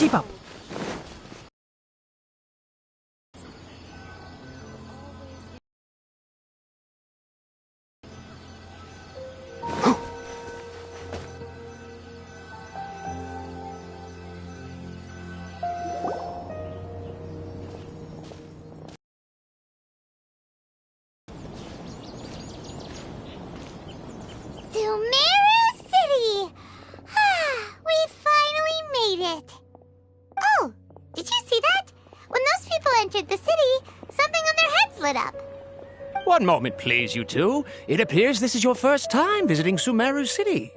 Keep up. Sumeru City! We finally made it! Oh, did you see that? When those people entered the city, something on their heads lit up. One moment, please, you two. It appears this is your first time visiting Sumeru City.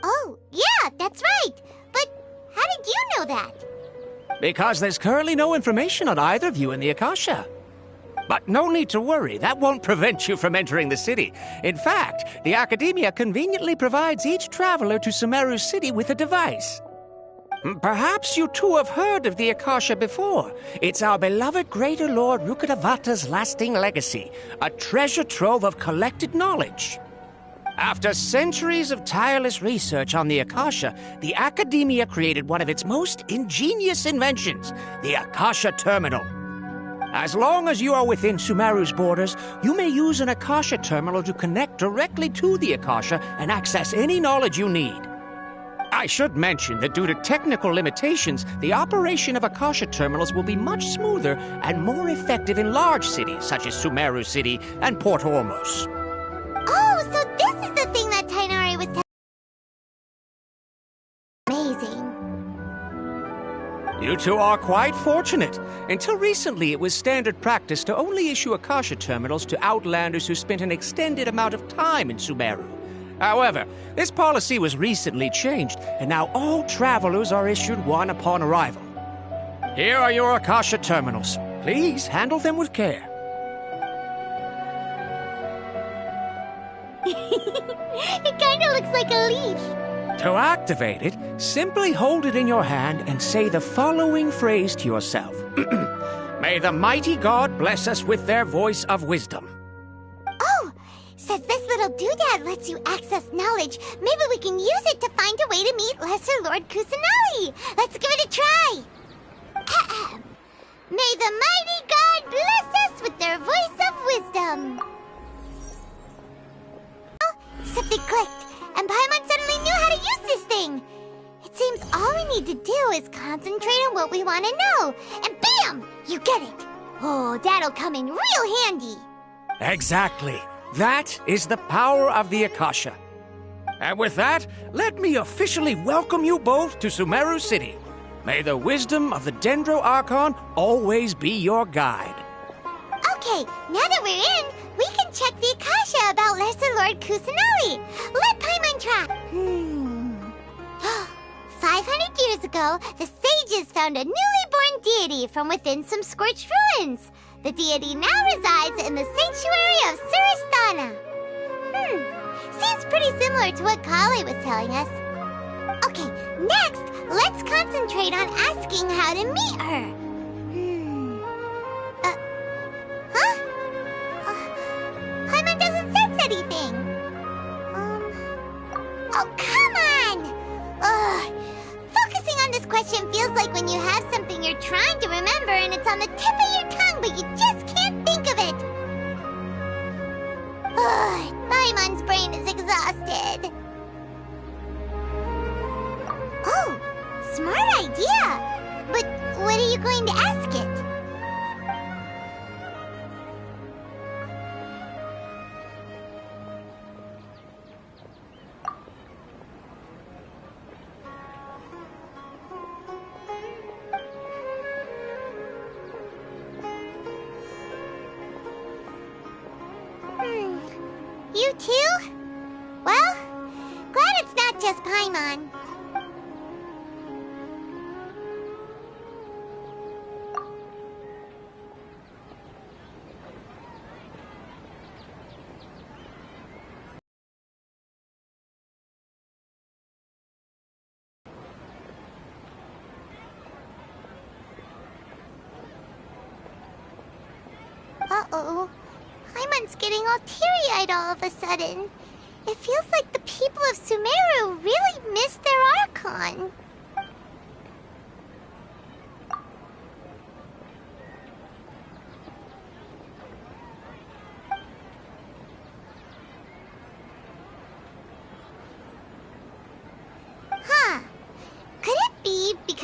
Oh, yeah, that's right. But how did you know that? Because there's currently no information on either of you in the Akasha. But no need to worry, that won't prevent you from entering the city. In fact, the Academia conveniently provides each traveler to Sumeru City with a device. Perhaps you two have heard of the Akasha before. It's our beloved Greater Lord Rukkhadevata's lasting legacy, a treasure trove of collected knowledge. After centuries of tireless research on the Akasha, the Academia created one of its most ingenious inventions, the Akasha Terminal. As long as you are within Sumeru's borders, you may use an Akasha terminal to connect directly to the Akasha and access any knowledge you need. I should mention that due to technical limitations, the operation of Akasha terminals will be much smoother and more effective in large cities such as Sumeru City and Port Ormos. Oh, so this is the thing that Tainari was Amazing. You two are quite fortunate. Until recently, it was standard practice to only issue Akasha terminals to outlanders who spent an extended amount of time in Sumeru. However, this policy was recently changed, and now all travelers are issued one upon arrival. Here are your Akasha terminals. Please handle them with care. It kinda looks like a leaf. To activate it, simply hold it in your hand and say the following phrase to yourself. May the mighty God bless us with their voice of wisdom. Oh, says this little doodad lets you access knowledge. Maybe we can use it to find a way to meet Lesser Lord Kusanali. Let's give it a try. May the mighty God bless us with their voice of wisdom. Oh, something clicked, and Paimon suddenly knew how to use this thing. It seems all we need to do is concentrate on what we want to know, and bam! You get it. Oh, that'll come in real handy. Exactly. That is the power of the Akasha. And with that, let me officially welcome you both to Sumeru City. May the wisdom of the Dendro Archon always be your guide. Okay, now that we're in, we can check the Akasha about Lesser Lord Kusanali. Let Paimon try. 500 years ago, the sages found a newly born deity from within some scorched ruins. The deity now resides in the sanctuary of Suristana. Seems pretty similar to what Kali was telling us. Okay, next, let's concentrate on asking how to meet her. Paimon doesn't sense anything. Oh, come on! Ugh. Focusing on this question feels like when you have something you're trying to remember and it's on the tip of your tongue, but you just can't think of it. Ugh, Paimon's brain is exhausted. Oh, smart idea. But what are you going to ask it? You too? Well, glad it's not just Paimon. Uh-oh. Paimon's getting all teary-eyed all of a sudden. It feels like the people of Sumeru really missed their Archon.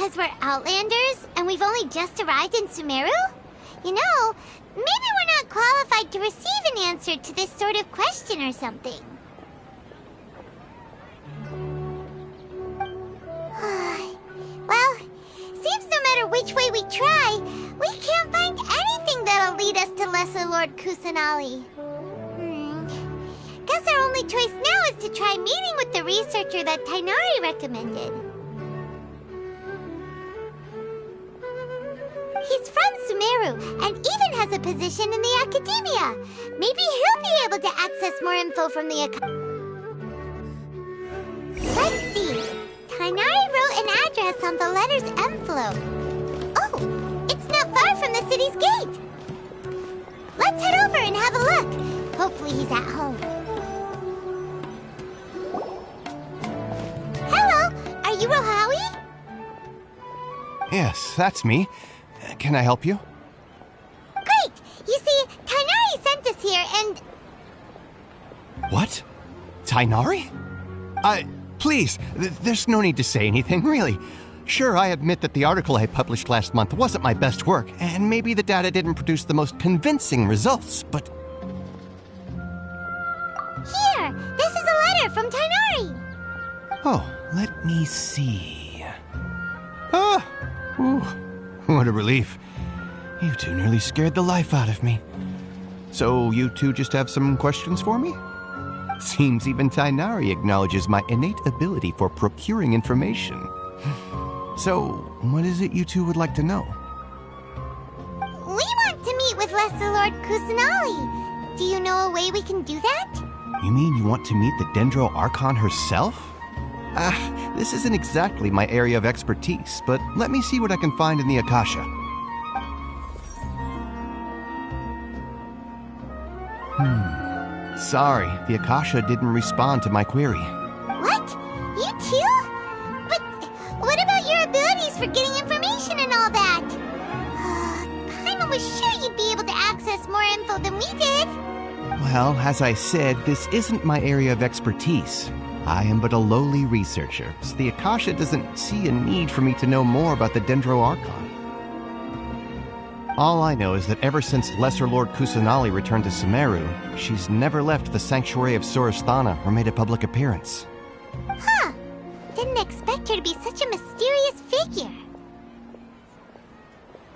because we're Outlanders and we've only just arrived in Sumeru? You know, maybe we're not qualified to receive an answer to this sort of question or something. Well, seems no matter which way we try, we can't find anything that'll lead us to Lesser Lord Kusanali. Guess our only choice now is to try meeting with the researcher that Tainari recommended. He's from Sumeru and even has a position in the Academia. Maybe he'll be able to access more info from the Let's see. Tainari wrote an address on the letter's envelope. Oh, it's not far from the city's gate. Let's head over and have a look. Hopefully he's at home. Hello, are you Rohawi? Yes, that's me. Can I help you? Great! You see, Tainari sent us here and... What? Tainari? Please, there's no need to say anything, really. Sure, I admit that the article I published last month wasn't my best work, and maybe the data didn't produce the most convincing results, but... Here! This is a letter from Tainari! Oh, let me see... Ah! Ooh, what a relief. You two nearly scared the life out of me. So you two just have some questions for me? Seems even Tainari acknowledges my innate ability for procuring information. So, what is it you two would like to know? We want to meet with Lesser Lord Kusanali. Do you know a way we can do that? You mean you want to meet the Dendro Archon herself? This isn't exactly my area of expertise, but let me see what I can find in the Akasha. Sorry, the Akasha didn't respond to my query. What? You too? But what about your abilities for getting information and all that? Paimon was sure you'd be able to access more info than we did. Well, as I said, this isn't my area of expertise. I am but a lowly researcher, so the Akasha doesn't see a need for me to know more about the Dendro Archon. All I know is that ever since Lesser Lord Kusanali returned to Sumeru, she's never left the Sanctuary of Surasthana or made a public appearance. Huh. Didn't expect her to be such a mysterious figure.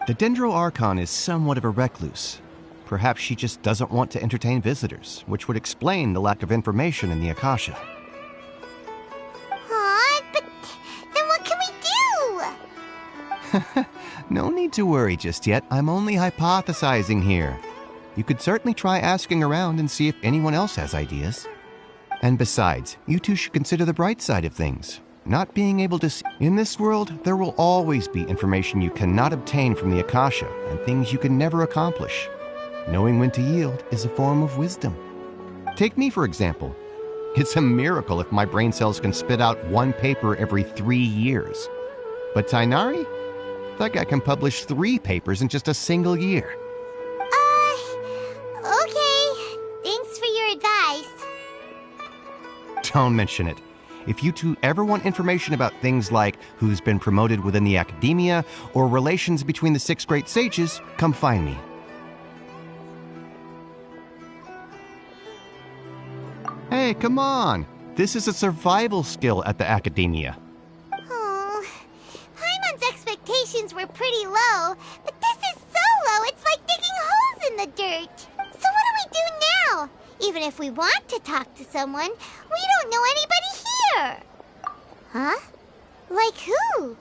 The Dendro Archon is somewhat of a recluse. Perhaps she just doesn't want to entertain visitors, which would explain the lack of information in the Akasha. But then what can we do? No need to worry just yet. I'm only hypothesizing here. You could certainly try asking around and see if anyone else has ideas. And besides, you two should consider the bright side of things. Not being able to see... In this world, there will always be information you cannot obtain from the Akasha and things you can never accomplish. Knowing when to yield is a form of wisdom. Take me, for example. It's a miracle if my brain cells can spit out one paper every 3 years. But Tainari? That guy can publish 3 papers in just a single year. Okay. Thanks for your advice. Don't mention it. If you two ever want information about things like who's been promoted within the Academia or relations between the 6 great sages, come find me. Hey, come on! This is a survival skill at the Academia. Paimon's expectations were pretty low, but this is so low it's like digging holes in the dirt. So what do we do now? Even if we want to talk to someone, we don't know anybody here. Huh? Like who?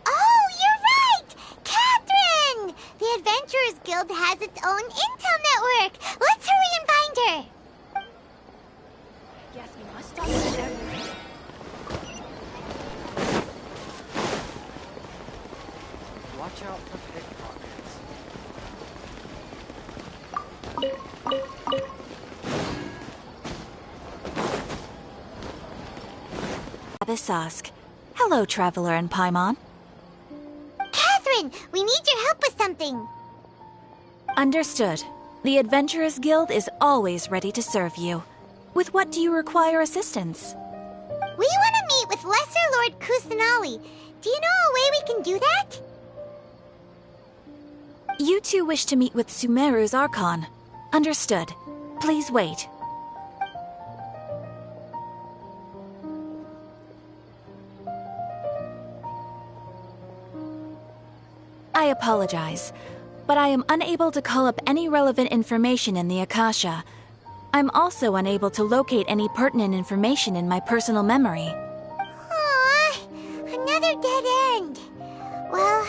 Oh, you're right! Catherine! The Adventurers Guild has its own intel network. Let's hurry and find her. Yes, we must stop it. Watch out for pickpockets. Abyssosque. Hello, Traveler and Paimon. Catherine, we need your help with something. Understood. The Adventurers Guild is always ready to serve you. With what do you require assistance? We want to with Lesser Lord Kusanali. Do you know a way we can do that? You two wish to meet with Sumeru's Archon. Understood. Please wait. I apologize, but I am unable to call up any relevant information in the Akasha. I'm also unable to locate any pertinent information in my personal memory. Aww, another dead end. Well,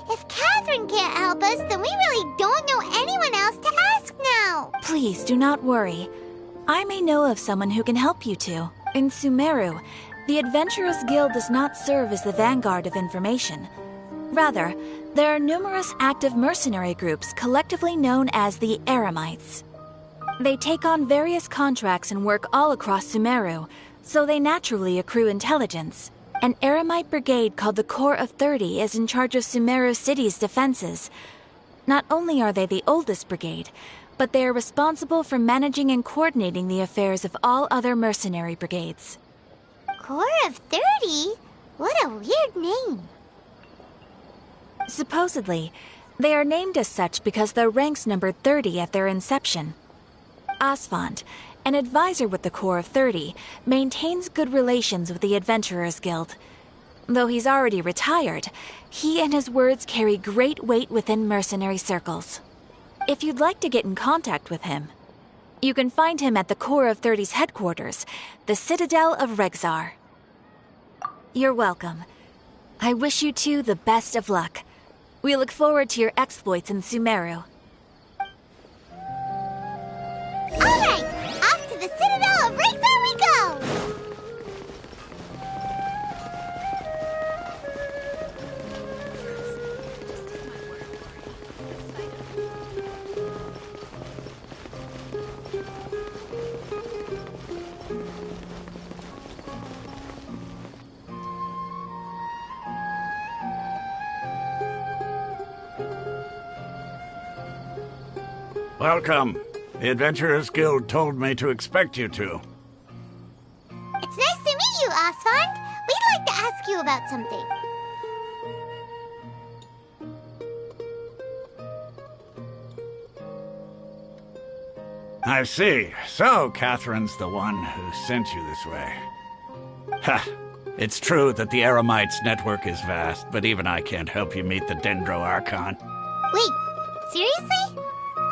if Catherine can't help us, then we really don't know anyone else to ask now. Please do not worry. I may know of someone who can help you two. In Sumeru, the Adventurers Guild does not serve as the vanguard of information. Rather, there are numerous active mercenary groups collectively known as the Eremites. They take on various contracts and work all across Sumeru, so they naturally accrue intelligence. An Eremite brigade called the Corps of 30 is in charge of Sumeru City's defenses. Not only are they the oldest brigade, but they are responsible for managing and coordinating the affairs of all other mercenary brigades. Corps of 30? What a weird name. Supposedly, they are named as such because their ranks numbered 30 at their inception. Asfand, an advisor with the Corps of 30, maintains good relations with the Adventurers Guild. Though he's already retired, he and his words carry great weight within mercenary circles. If you'd like to get in contact with him, you can find him at the Corps of 30's headquarters, the Citadel of Regzar. You're welcome. I wish you two the best of luck. We look forward to your exploits in Sumeru. Alright, off to the Citadel of Regzar we go! Welcome. The Adventurers Guild told me to expect you two. It's nice to meet you, Asfand. We'd like to ask you about something. I see. So, Catherine's the one who sent you this way. Ha! It's true that the Eremites' network is vast, but even I can't help you meet the Dendro Archon. Wait, seriously?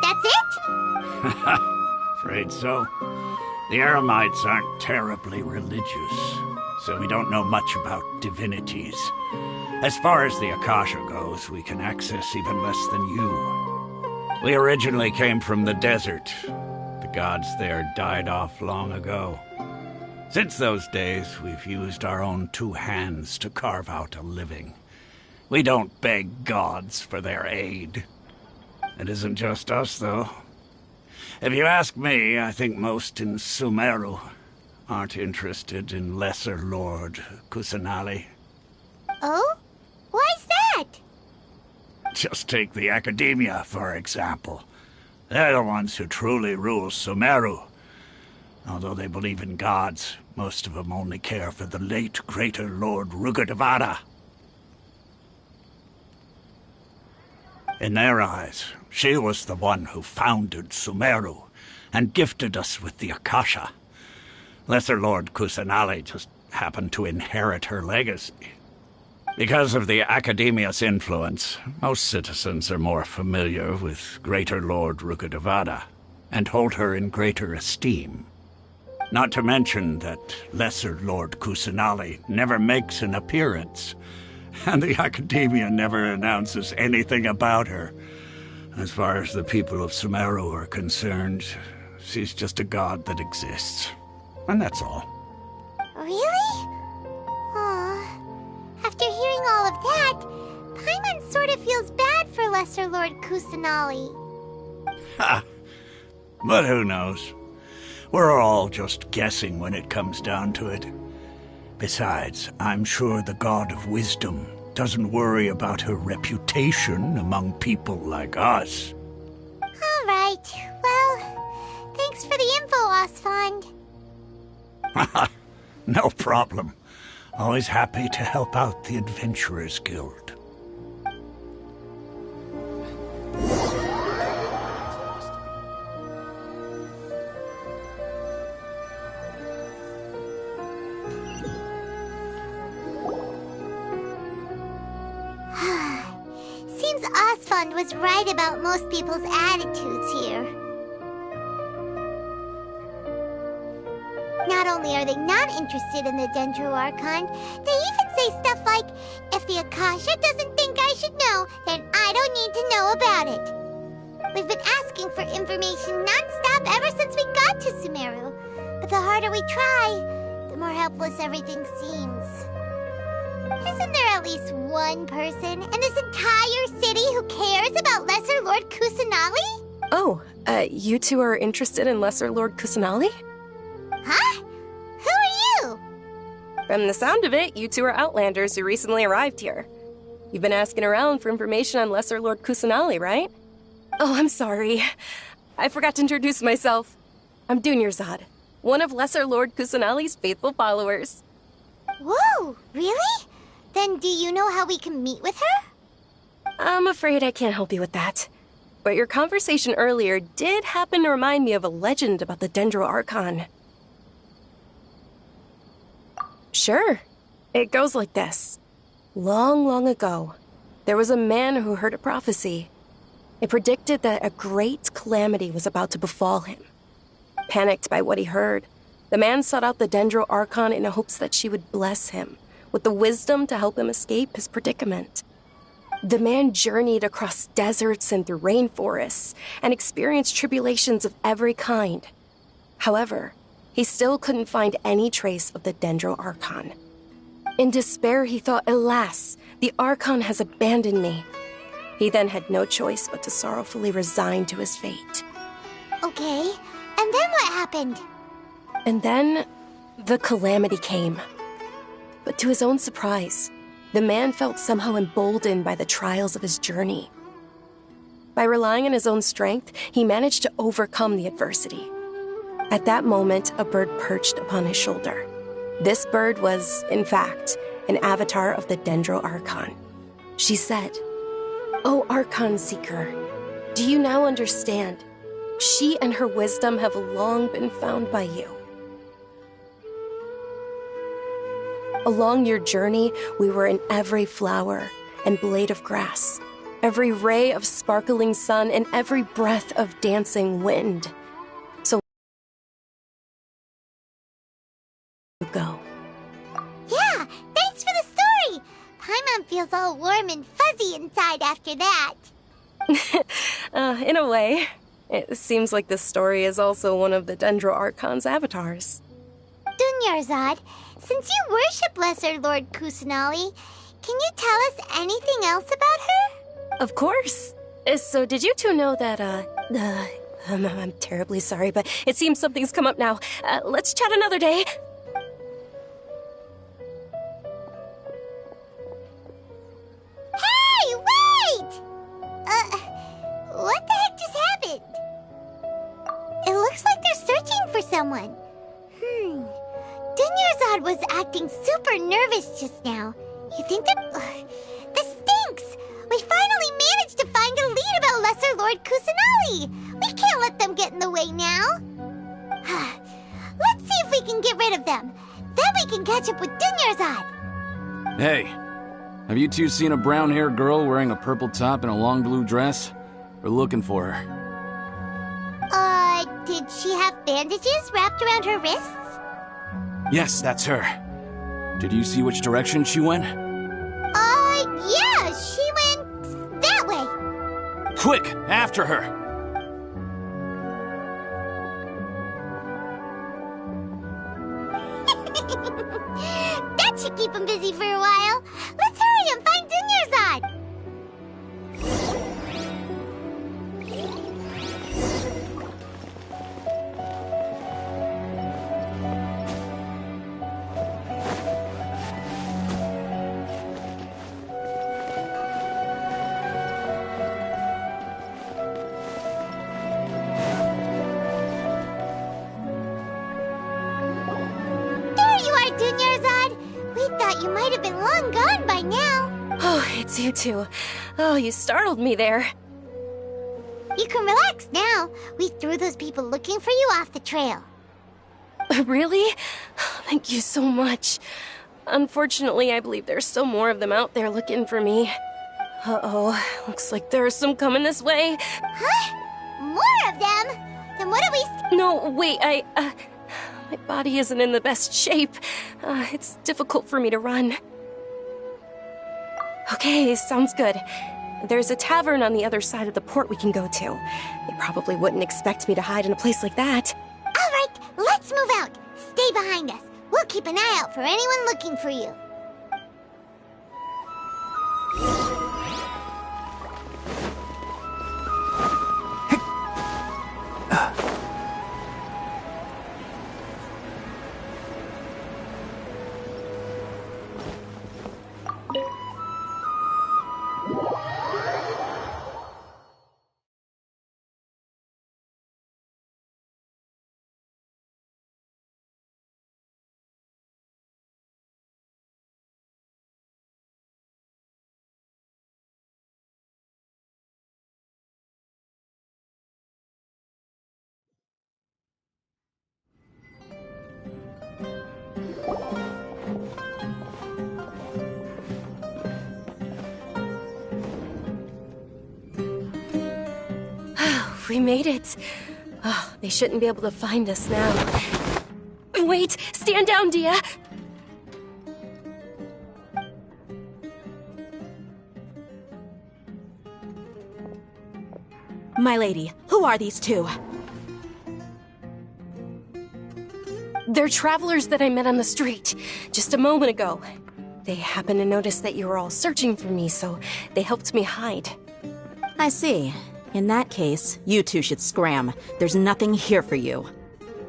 That's it? Afraid so. The Eremites aren't terribly religious, so we don't know much about divinities. As far as the Akasha goes, we can access even less than you. We originally came from the desert. The gods there died off long ago. Since those days, we've used our own two hands to carve out a living. We don't beg gods for their aid. It isn't just us, though. If you ask me, I think most in Sumeru aren't interested in Lesser Lord Kusanali. Oh? Why's that? Just take the Academia, for example. They're the ones who truly rule Sumeru. Although they believe in gods, most of them only care for the late Greater Lord Rugadavada. In their eyes, she was the one who founded Sumeru and gifted us with the Akasha. Lesser Lord Kusanali just happened to inherit her legacy. Because of the Academia's influence, most citizens are more familiar with Greater Lord Rugadavada and hold her in greater esteem. Not to mention that Lesser Lord Kusanali never makes an appearance, and the Academia never announces anything about her. As far as the people of Sumeru are concerned, she's just a god that exists. And that's all. Really? Aw. After hearing all of that, Paimon sort of feels bad for Lesser Lord Kusanali. Ha! But who knows? We're all just guessing when it comes down to it. Besides, I'm sure the God of Wisdom doesn't worry about her reputation among people like us. All right. Well, thanks for the info, Asfand. No problem. Always happy to help out the Adventurers Guild. Seems Osfond was right about most people's attitudes here. Not only are they not interested in the Dendro Archon, they even say stuff like, if the Akasha doesn't think I should know, then I don't need to know about it. We've been asking for information non-stop ever since we got to Sumeru. But the harder we try, the more helpless everything seems. Isn't there at least one person in this entire city who cares about Lesser Lord Kusanali? Oh, you two are interested in Lesser Lord Kusanali? Huh? Who are you? From the sound of it, you two are Outlanders who recently arrived here. You've been asking around for information on Lesser Lord Kusanali, right? Oh, I'm sorry. I forgot to introduce myself. I'm Dunyarzad, one of Lesser Lord Kusanali's faithful followers. Whoa, really? Then do you know how we can meet with her? I'm afraid I can't help you with that. But your conversation earlier did happen to remind me of a legend about the Dendro Archon. Sure. It goes like this. Long, long ago, there was a man who heard a prophecy. It predicted that a great calamity was about to befall him. Panicked by what he heard, the man sought out the Dendro Archon in hopes that she would bless him with the wisdom to help him escape his predicament. The man journeyed across deserts and through rainforests and experienced tribulations of every kind. However, he still couldn't find any trace of the Dendro Archon. In despair, he thought, alas, the Archon has abandoned me. He then had no choice but to sorrowfully resign to his fate. Okay, and then what happened? And then, the calamity came. But to his own surprise, the man felt somehow emboldened by the trials of his journey. By relying on his own strength, he managed to overcome the adversity. At that moment, a bird perched upon his shoulder. This bird was, in fact, an avatar of the Dendro Archon. She said, "O Archon Seeker, do you now understand? She and her wisdom have long been found by you. Along your journey, we were in every flower and blade of grass, every ray of sparkling sun, and every breath of dancing wind. So go." Yeah, thanks for the story! Paimon feels all warm and fuzzy inside after that. In a way. It seems like this story is also one of the Dendro Archon's avatars. Dunyarzad, since you worship Lesser Lord Kusanali, can you tell us anything else about her? Of course. So did you two know that, I'm terribly sorry, but it seems something's come up now. Let's chat another day. Hey, wait! What the heck just happened? It looks like they're searching for someone. Dunyarzad was acting super nervous just now. You think that... this stinks! We finally managed to find a lead about Lesser Lord Kusanali! We can't let them get in the way now! Let's see if we can get rid of them. Then we can catch up with Dunyarzad! Hey, have you two seen a brown-haired girl wearing a purple top and a long blue dress? We're looking for her. Did she have bandages wrapped around her wrists? Yes, that's her. Did you see which direction she went? Yeah, she went that way. Quick, after her! That should keep him busy for a while. Let's hurry and find Dunyarzad. Dunyarzad, we thought you might have been long gone by now. Oh, it's you two. Oh, you startled me there. You can relax now. We threw those people looking for you off the trail. Really? Thank you so much. Unfortunately, I believe there's still more of them out there looking for me. Uh-oh, looks like there's some coming this way. Huh? More of them? Then what do we... No, wait, my body isn't in the best shape. It's difficult for me to run. Okay, sounds good. There's a tavern on the other side of the port we can go to. They probably wouldn't expect me to hide in a place like that. All right, let's move out. Stay behind us. We'll keep an eye out for anyone looking for you. We made it. Oh, they shouldn't be able to find us now. Wait! Stand down, Dia! My lady, who are these two? They're travelers that I met on the street just a moment ago. They happened to notice that you were all searching for me, so they helped me hide. I see. In that case, you two should scram. There's nothing here for you.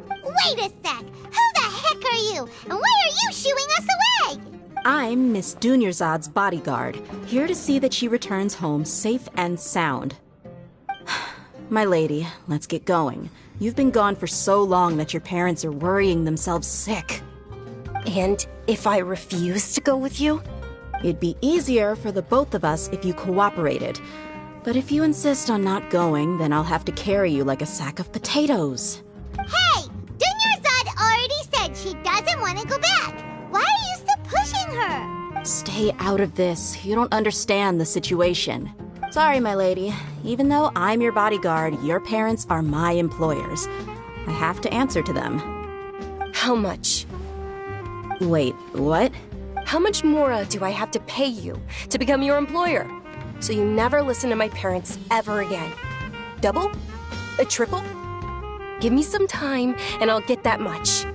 Wait a sec! Who the heck are you? And why are you shooing us away? I'm Miss Dunyarzad's bodyguard, here to see that she returns home safe and sound. My lady, let's get going. You've been gone for so long that your parents are worrying themselves sick. And if I refuse to go with you? It'd be easier for the both of us if you cooperated. But if you insist on not going, then I'll have to carry you like a sack of potatoes. Hey! Dunyarzad already said she doesn't want to go back. Why are you still pushing her? Stay out of this. You don't understand the situation. Sorry, my lady. Even though I'm your bodyguard, your parents are my employers. I have to answer to them. How much? Wait, what? How much more do I have to pay you to become your employer? So you never listen to my parents ever again. Double? A triple? Give me some time and I'll get that much.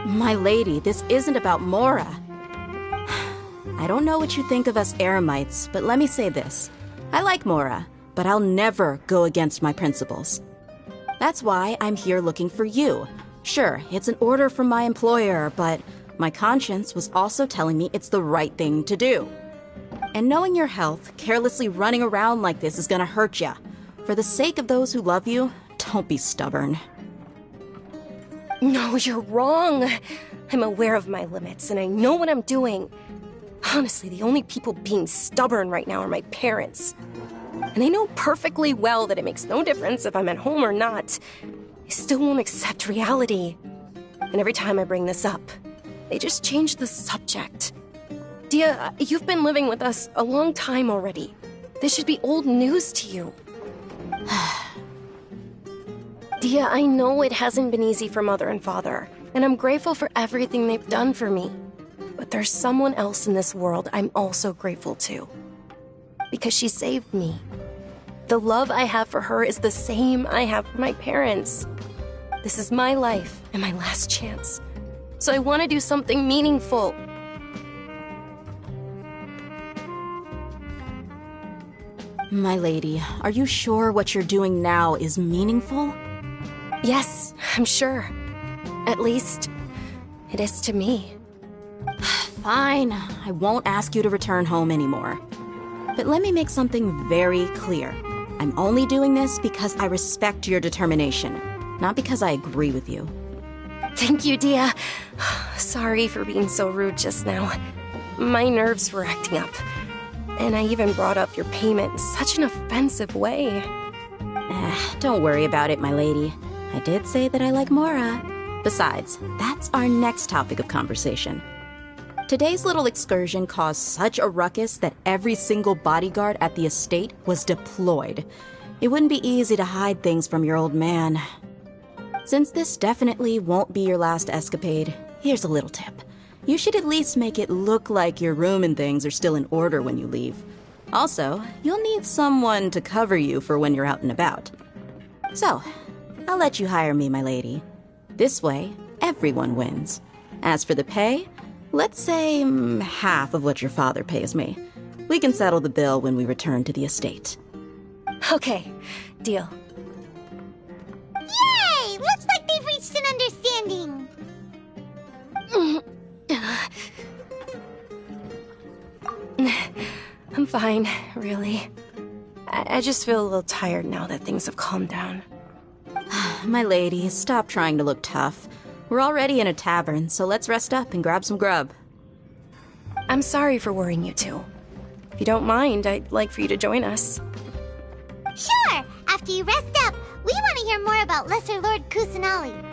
My lady, this isn't about Mora. I don't know what you think of us Eremites, but let me say this. I like Mora, but I'll never go against my principles. That's why I'm here looking for you. Sure, it's an order from my employer, but my conscience was also telling me it's the right thing to do. And knowing your health, carelessly running around like this is gonna hurt ya. For the sake of those who love you, don't be stubborn. No, you're wrong. I'm aware of my limits and I know what I'm doing. Honestly, the only people being stubborn right now are my parents. And they know perfectly well that it makes no difference if I'm at home or not. They still won't accept reality. And every time I bring this up, they just change the subject. Dia, you've been living with us a long time already. This should be old news to you. Dia, I know it hasn't been easy for Mother and Father, and I'm grateful for everything they've done for me. But there's someone else in this world I'm also grateful to. Because she saved me. The love I have for her is the same I have for my parents. This is my life and my last chance. So I want to do something meaningful. My lady, are you sure what you're doing now is meaningful? Yes, I'm sure. At least, it is to me. Fine, I won't ask you to return home anymore. But let me make something very clear. I'm only doing this because I respect your determination, not because I agree with you. Thank you, Dia. Sorry for being so rude just now. My nerves were acting up. And I even brought up your payment in such an offensive way. Don't worry about it, my lady. I did say that I like Mora. Besides, that's our next topic of conversation. Today's little excursion caused such a ruckus that every single bodyguard at the estate was deployed. It wouldn't be easy to hide things from your old man. Since this definitely won't be your last escapade, here's a little tip. You should at least make it look like your room and things are still in order when you leave. Also, you'll need someone to cover you for when you're out and about. So, I'll let you hire me, my lady. This way, everyone wins. As for the pay, let's say half of what your father pays me. We can settle the bill when we return to the estate. Okay, deal. Yay! Looks like they've reached an understanding. I'm fine, really. I just feel a little tired now that things have calmed down. My lady, stop trying to look tough. We're already in a tavern, so let's rest up and grab some grub. I'm sorry for worrying you two. If you don't mind, I'd like for you to join us. Sure! After you rest up, we want to hear more about Lesser Lord Kusanali.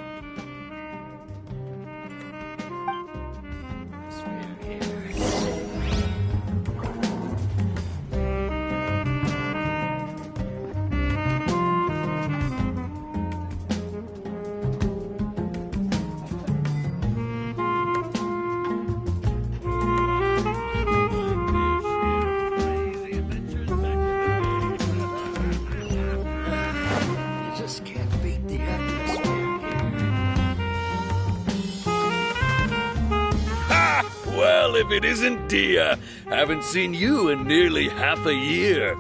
Well, if it isn't Dia, haven't seen you in nearly half a year.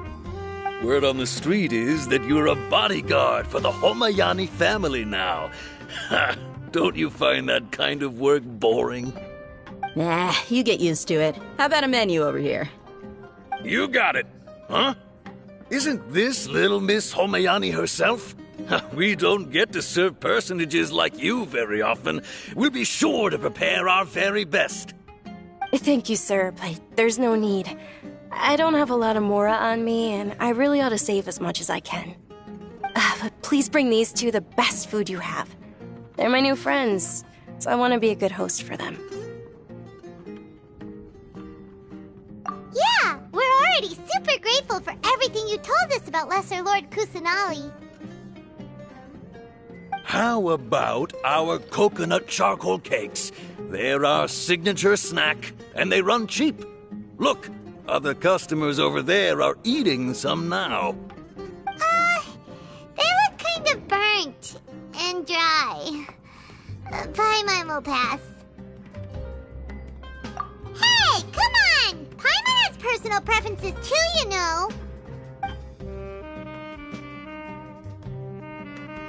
Word on the street is that you're a bodyguard for the Homayani family now. Ha! Don't you find that kind of work boring? Nah, you get used to it. How about a menu over here? You got it, huh? Isn't this little Miss Homayani herself? We don't get to serve personages like you very often. We'll be sure to prepare our very best. Thank you, sir, but there's no need. I don't have a lot of Mora on me, and I really ought to save as much as I can. But please bring these two the best food you have. They're my new friends, so I want to be a good host for them. Yeah, we're already super grateful for everything you told us about Lesser Lord Kusanali. How about our coconut charcoal cakes? They're our signature snack, and they run cheap. Look, other customers over there are eating some now. They look kind of burnt and dry. Paimon will pass. Hey, come on! Paimon has personal preferences too, you know.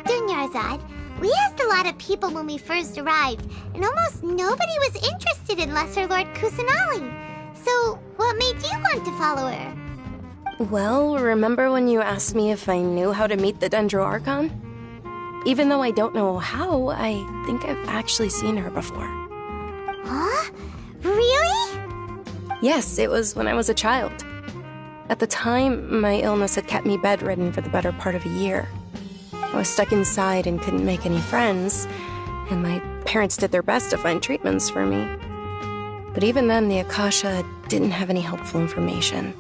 Dunyarzad, we asked a lot of people when we first arrived, and almost nobody was interested in Lesser Lord Kusanali. So, what made you want to follow her? Well, remember when you asked me if I knew how to meet the Dendro Archon? Even though I don't know how, I think I've actually seen her before. Huh? Really? Yes, it was when I was a child. At the time, my illness had kept me bedridden for the better part of a year. I was stuck inside and couldn't make any friends, and my parents did their best to find treatments for me. But even then, the Akasha didn't have any helpful information.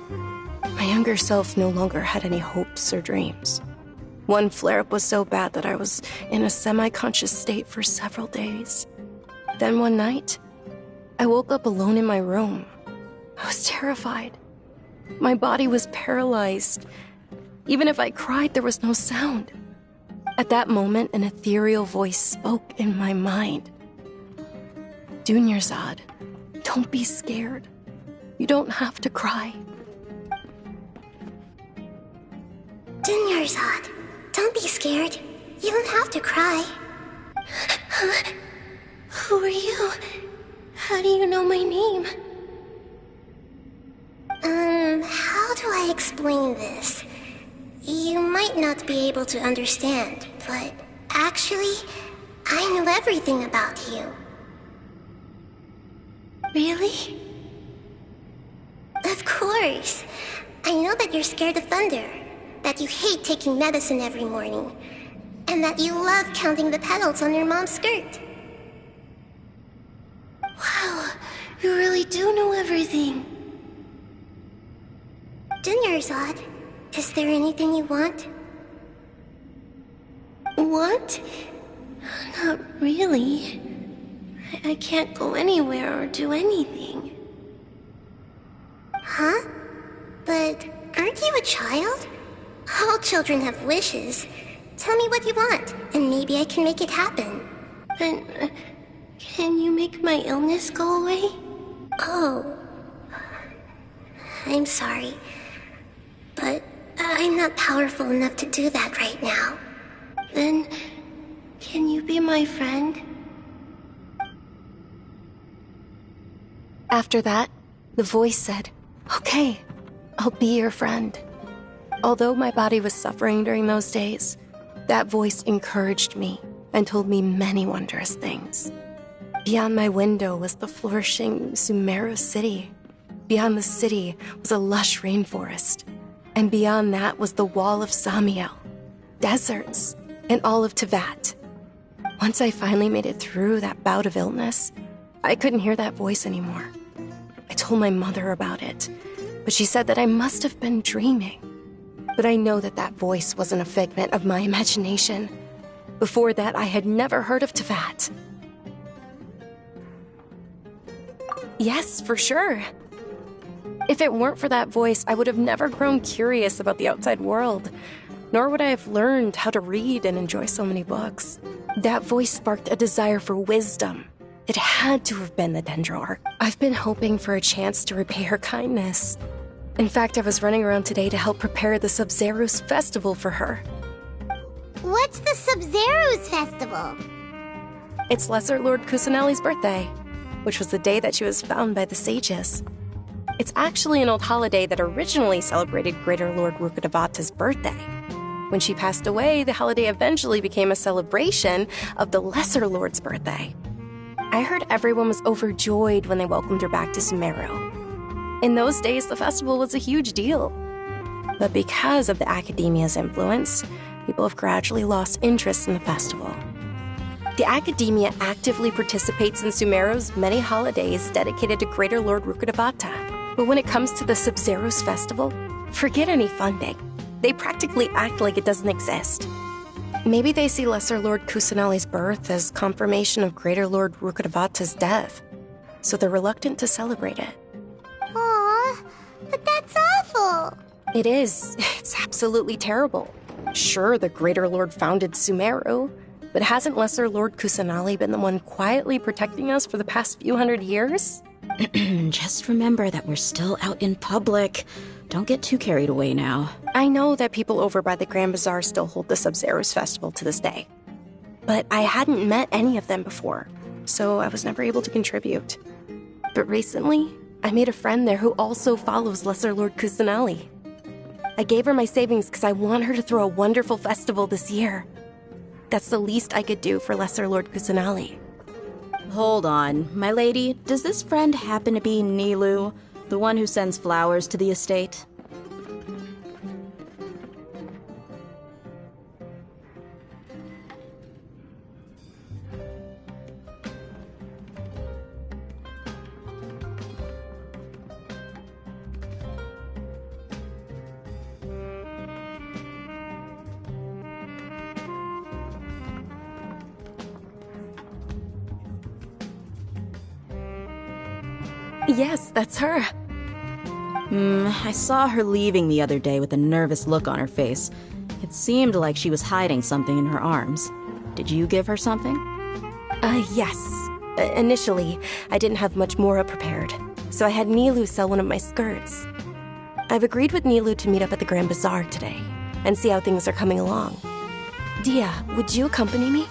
My younger self no longer had any hopes or dreams. One flare-up was so bad that I was in a semi-conscious state for several days. Then one night, I woke up alone in my room. I was terrified. My body was paralyzed. Even if I cried, there was no sound. At that moment, an ethereal voice spoke in my mind. Dunyarzad, don't be scared. You don't have to cry. Dunyarzad, don't be scared. You don't have to cry. Who are you? How do you know my name? How do I explain this? You might not be able to understand, but actually, I know everything about you. Really? course. I know that you're scared of thunder, that you hate taking medicine every morning, and that you love counting the petals on your mom's skirt. Wow, you really do know everything. Dinnerzad, is there anything you want? What? Not really. I can't go anywhere or do anything. Huh? But aren't you a child? All children have wishes. Tell me what you want, and maybe I can make it happen. But can you make my illness go away? Oh. I'm sorry. But I'm not powerful enough to do that right now. Then, can you be my friend? After that, the voice said, "Okay, I'll be your friend." Although my body was suffering during those days, that voice encouraged me and told me many wondrous things. Beyond my window was the flourishing Sumeru city. Beyond the city was a lush rainforest. And beyond that was the wall of Samiel, deserts, and all of Tevat. Once I finally made it through that bout of illness, I couldn't hear that voice anymore. I told my mother about it, but she said that I must have been dreaming. But I know that that voice wasn't a figment of my imagination. Before that, I had never heard of Tevat. Yes, for sure. If it weren't for that voice, I would have never grown curious about the outside world, nor would I have learned how to read and enjoy so many books. That voice sparked a desire for wisdom. It had to have been the Dendroar. I've been hoping for a chance to repay her kindness. In fact, I was running around today to help prepare the Sub-Zerus festival for her. What's the Sub-Zerus festival? It's Lesser Lord Kusanali's birthday, which was the day that she was found by the sages. It's actually an old holiday that originally celebrated Greater Lord Rukkhadevata's birthday. When she passed away, the holiday eventually became a celebration of the Lesser Lord's birthday. I heard everyone was overjoyed when they welcomed her back to Sumeru. In those days, the festival was a huge deal. But because of the Academia's influence, people have gradually lost interest in the festival. The Academia actively participates in Sumeru's many holidays dedicated to Greater Lord Rukkhadevata. But when it comes to the Sub-Zerus festival, forget any funding. They practically act like it doesn't exist. Maybe they see Lesser Lord Kusanali's birth as confirmation of Greater Lord Rukkhadevata's death, so they're reluctant to celebrate it. Aw, but that's awful. It is. It's absolutely terrible. Sure, the Greater Lord founded Sumeru, but hasn't Lesser Lord Kusanali been the one quietly protecting us for the past few hundred years? Just remember that we're still out in public. Don't get too carried away now. I know that people over by the Grand Bazaar still hold the Sub-Zerus festival to this day. But I hadn't met any of them before, so I was never able to contribute. But recently, I made a friend there who also follows Lesser Lord Kusanali. I gave her my savings because I want her to throw a wonderful festival this year. That's the least I could do for Lesser Lord Kusanali. Hold on, my lady. Does this friend happen to be Nilu, the one who sends flowers to the estate? Yes, that's her. I saw her leaving the other day with a nervous look on her face. It seemed like she was hiding something in her arms. Did you give her something? Yes. Initially, I didn't have much Mora prepared, so I had Nilu sell one of my skirts. I've agreed with Nilu to meet up at the Grand Bazaar today and see how things are coming along. Dia, would you accompany me?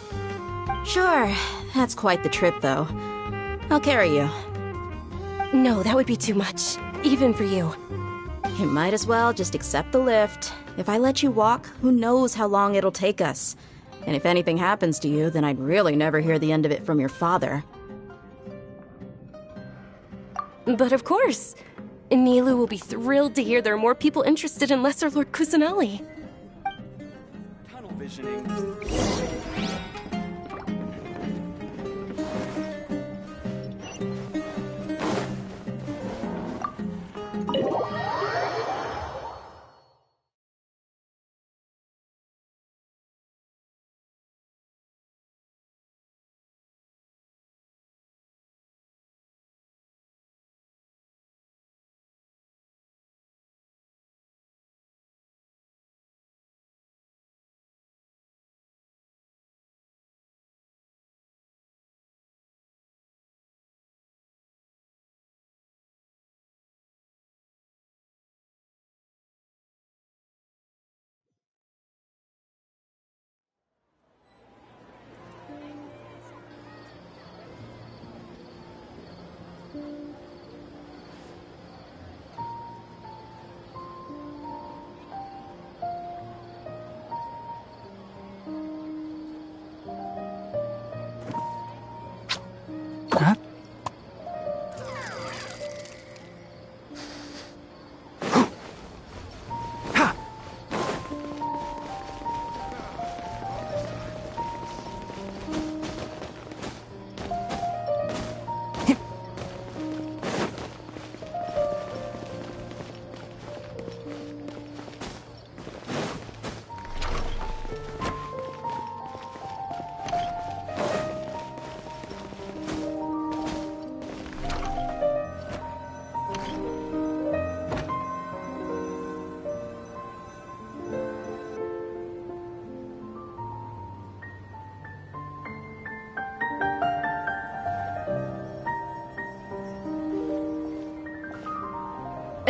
Sure. That's quite the trip, though. I'll carry you. No, that would be too much, even for you. You might as well just accept the lift. If I let you walk, who knows how long it'll take us. And if anything happens to you, then I'd really never hear the end of it from your father. But of course. And Nilu will be thrilled to hear there are more people interested in Lesser Lord Kusanali. Tunnel visioning. Huh?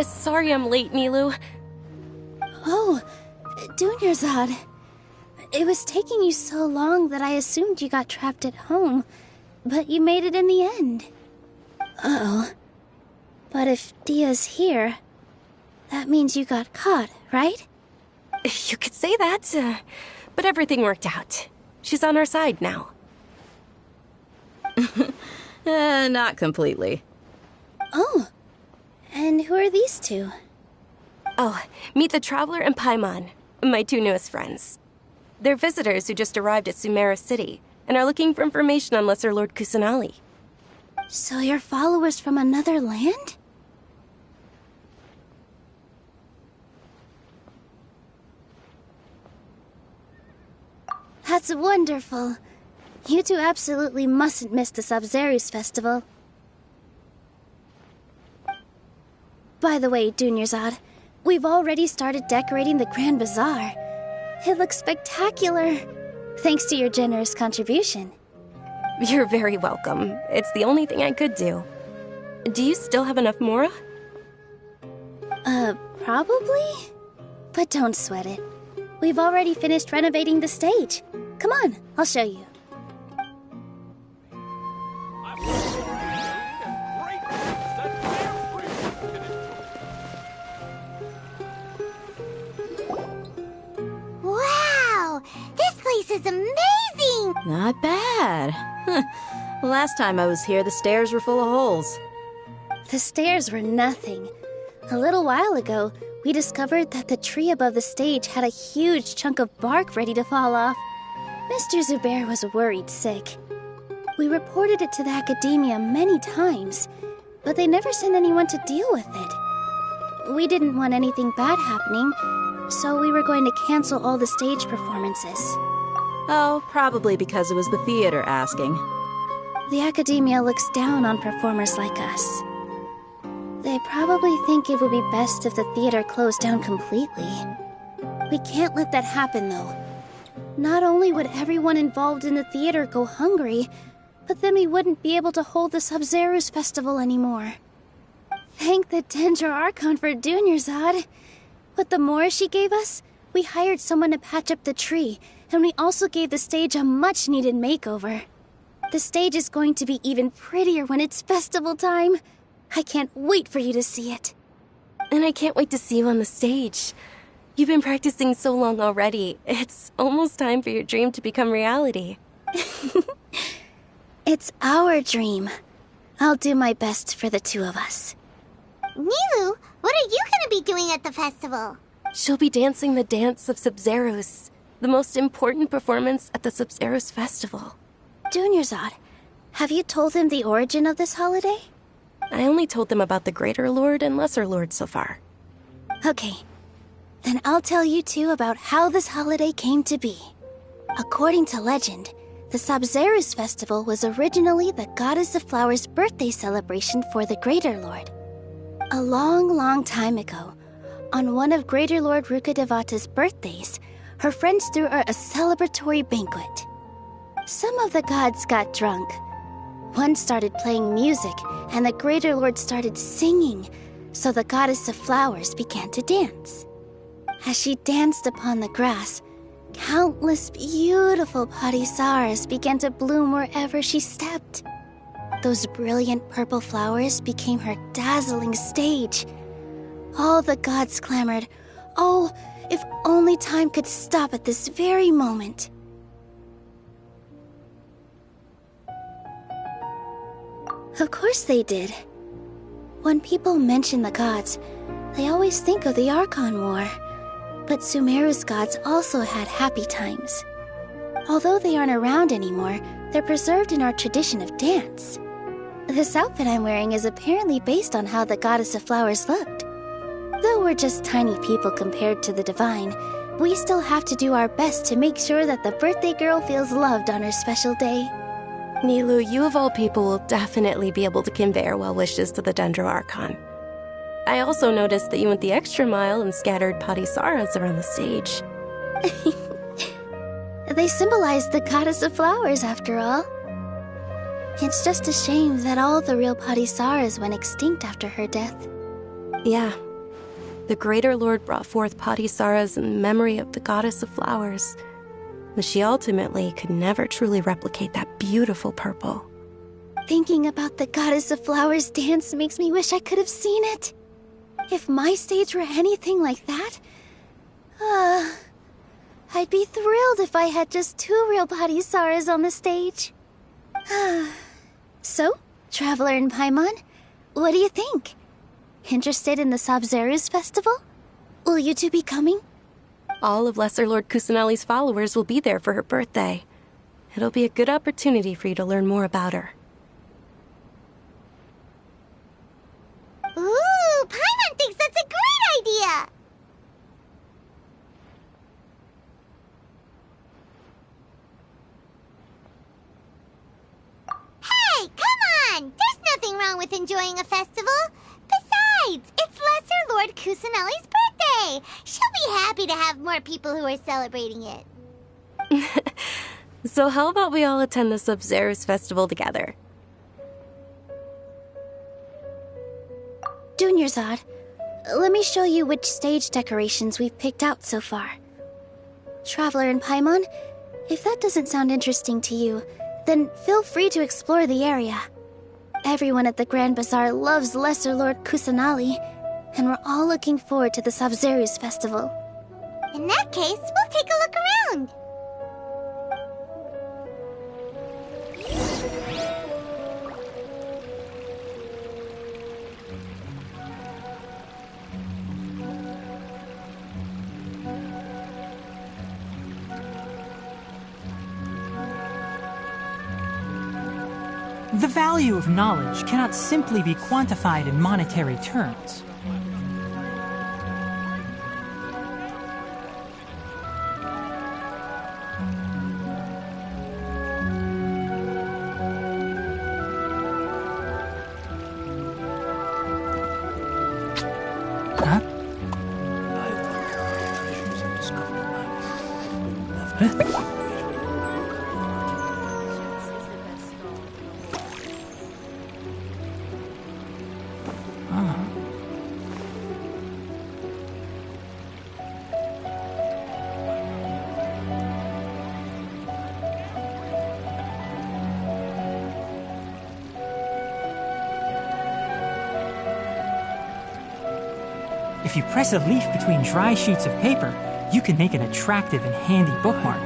Sorry I'm late, Nilu. Oh, Dunyarzad. It was taking you so long that I assumed you got trapped at home, but you made it in the end. Uh-oh. But if Dia's here, that means you got caught, right? You could say that, but everything worked out. She's on our side now. Not completely. Oh. And who are these two? Oh, meet the Traveler and Paimon, my two newest friends. They're visitors who just arrived at Sumeru City and are looking for information on Lesser Lord Kusanali. So you're followers from another land? That's wonderful. You two absolutely mustn't miss the Sabzerus festival. By the way, Dunyarzad, we've already started decorating the Grand Bazaar. It looks spectacular, thanks to your generous contribution. You're very welcome. It's the only thing I could do. Do you still have enough Mora? Probably? But don't sweat it. We've already finished renovating the stage. Come on, I'll show you. Wow! This place is amazing! Not bad. Last time I was here, the stairs were full of holes. The stairs were nothing. A little while ago, we discovered that the tree above the stage had a huge chunk of bark ready to fall off. Mr. Zubair was worried sick. We reported it to the academia many times, but they never sent anyone to deal with it. We didn't want anything bad happening, so we were going to cancel all the stage performances. Oh, probably because it was the theater asking. The academia looks down on performers like us. They probably think it would be best if the theater closed down completely. We can't let that happen, though. Not only would everyone involved in the theater go hungry, but then we wouldn't be able to hold the Sabzerus festival anymore. Thank the Dendra Archon for Dunyarzad. With the Mora she gave us, we hired someone to patch up the tree, and we also gave the stage a much-needed makeover. The stage is going to be even prettier when it's festival time. I can't wait for you to see it. And I can't wait to see you on the stage. You've been practicing so long already. It's almost time for your dream to become reality. It's our dream. I'll do my best for the two of us. Nilu, what are you gonna be doing at the festival? She'll be dancing the dance of Subzerus, the most important performance at the Subzerus festival. Dunyarzad, have you told them the origin of this holiday? I only told them about the Greater Lord and Lesser Lord so far. Okay, then I'll tell you too about how this holiday came to be. According to legend, the Subzerus festival was originally the Goddess of Flowers' birthday celebration for the Greater Lord. A long, long time ago, on one of Greater Lord Rukkhadevata's birthdays, her friends threw her a celebratory banquet. Some of the gods got drunk. One started playing music, and the Greater Lord started singing, so the Goddess of Flowers began to dance. As she danced upon the grass, countless beautiful parisaras began to bloom wherever she stepped. Those brilliant purple flowers became her dazzling stage. All the gods clamored, "Oh, if only time could stop at this very moment." Of course they did. When people mention the gods, they always think of the Archon War. But Sumeru's gods also had happy times. Although they aren't around anymore, they're preserved in our tradition of dance. This outfit I'm wearing is apparently based on how the Goddess of Flowers looked. Though we're just tiny people compared to the divine, we still have to do our best to make sure that the birthday girl feels loved on her special day. Nilu, you of all people will definitely be able to convey our well wishes to the Dendro Archon. I also noticed that you went the extra mile and scattered parisaras around the stage. They symbolize the Goddess of Flowers, after all. It's just a shame that all the real parisaras went extinct after her death. Yeah. The Greater Lord brought forth parisaras in memory of the Goddess of Flowers, but she ultimately could never truly replicate that beautiful purple. Thinking about the Goddess of Flowers dance makes me wish I could have seen it. If my stage were anything like that, I'd be thrilled if I had just 2 real parisaras on the stage. So, Traveler and Paimon, what do you think? Interested in the Subzerus festival? Will you two be coming? All of Lesser Lord Kusanali's followers will be there for her birthday. It'll be a good opportunity for you to learn more about her. Ooh, Paimon thinks that's a great idea! Hey, come on! There's nothing wrong with enjoying a festival. Besides, it's Lesser Lord Kusanali's birthday. She'll be happy to have more people who are celebrating it. So how about we all attend the Subzerus festival together? Dunyarzad, let me show you which stage decorations we've picked out so far. Traveler and Paimon, if that doesn't sound interesting to you, then feel free to explore the area. Everyone at the Grand Bazaar loves Lesser Lord Kusanali, and we're all looking forward to the Subzerus festival. In that case, we'll take a look around. The value of knowledge cannot simply be quantified in monetary terms. Huh? If you press a leaf between dry sheets of paper, you can make an attractive and handy bookmark.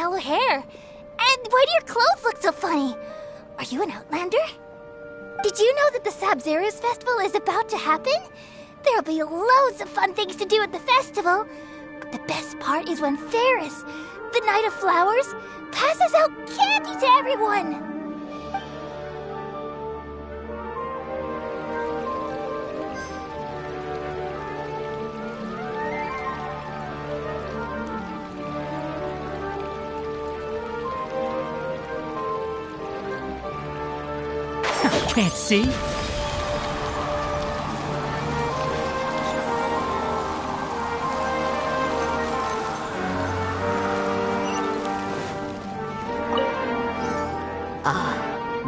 yellow hair? And why do your clothes look so funny? Are you an outlander? Did you know that the Sabzeruz festival is about to happen? There'll be loads of fun things to do at the festival. But the best part is when Ferris, the Knight of Flowers, passes out candy to everyone. Can't see?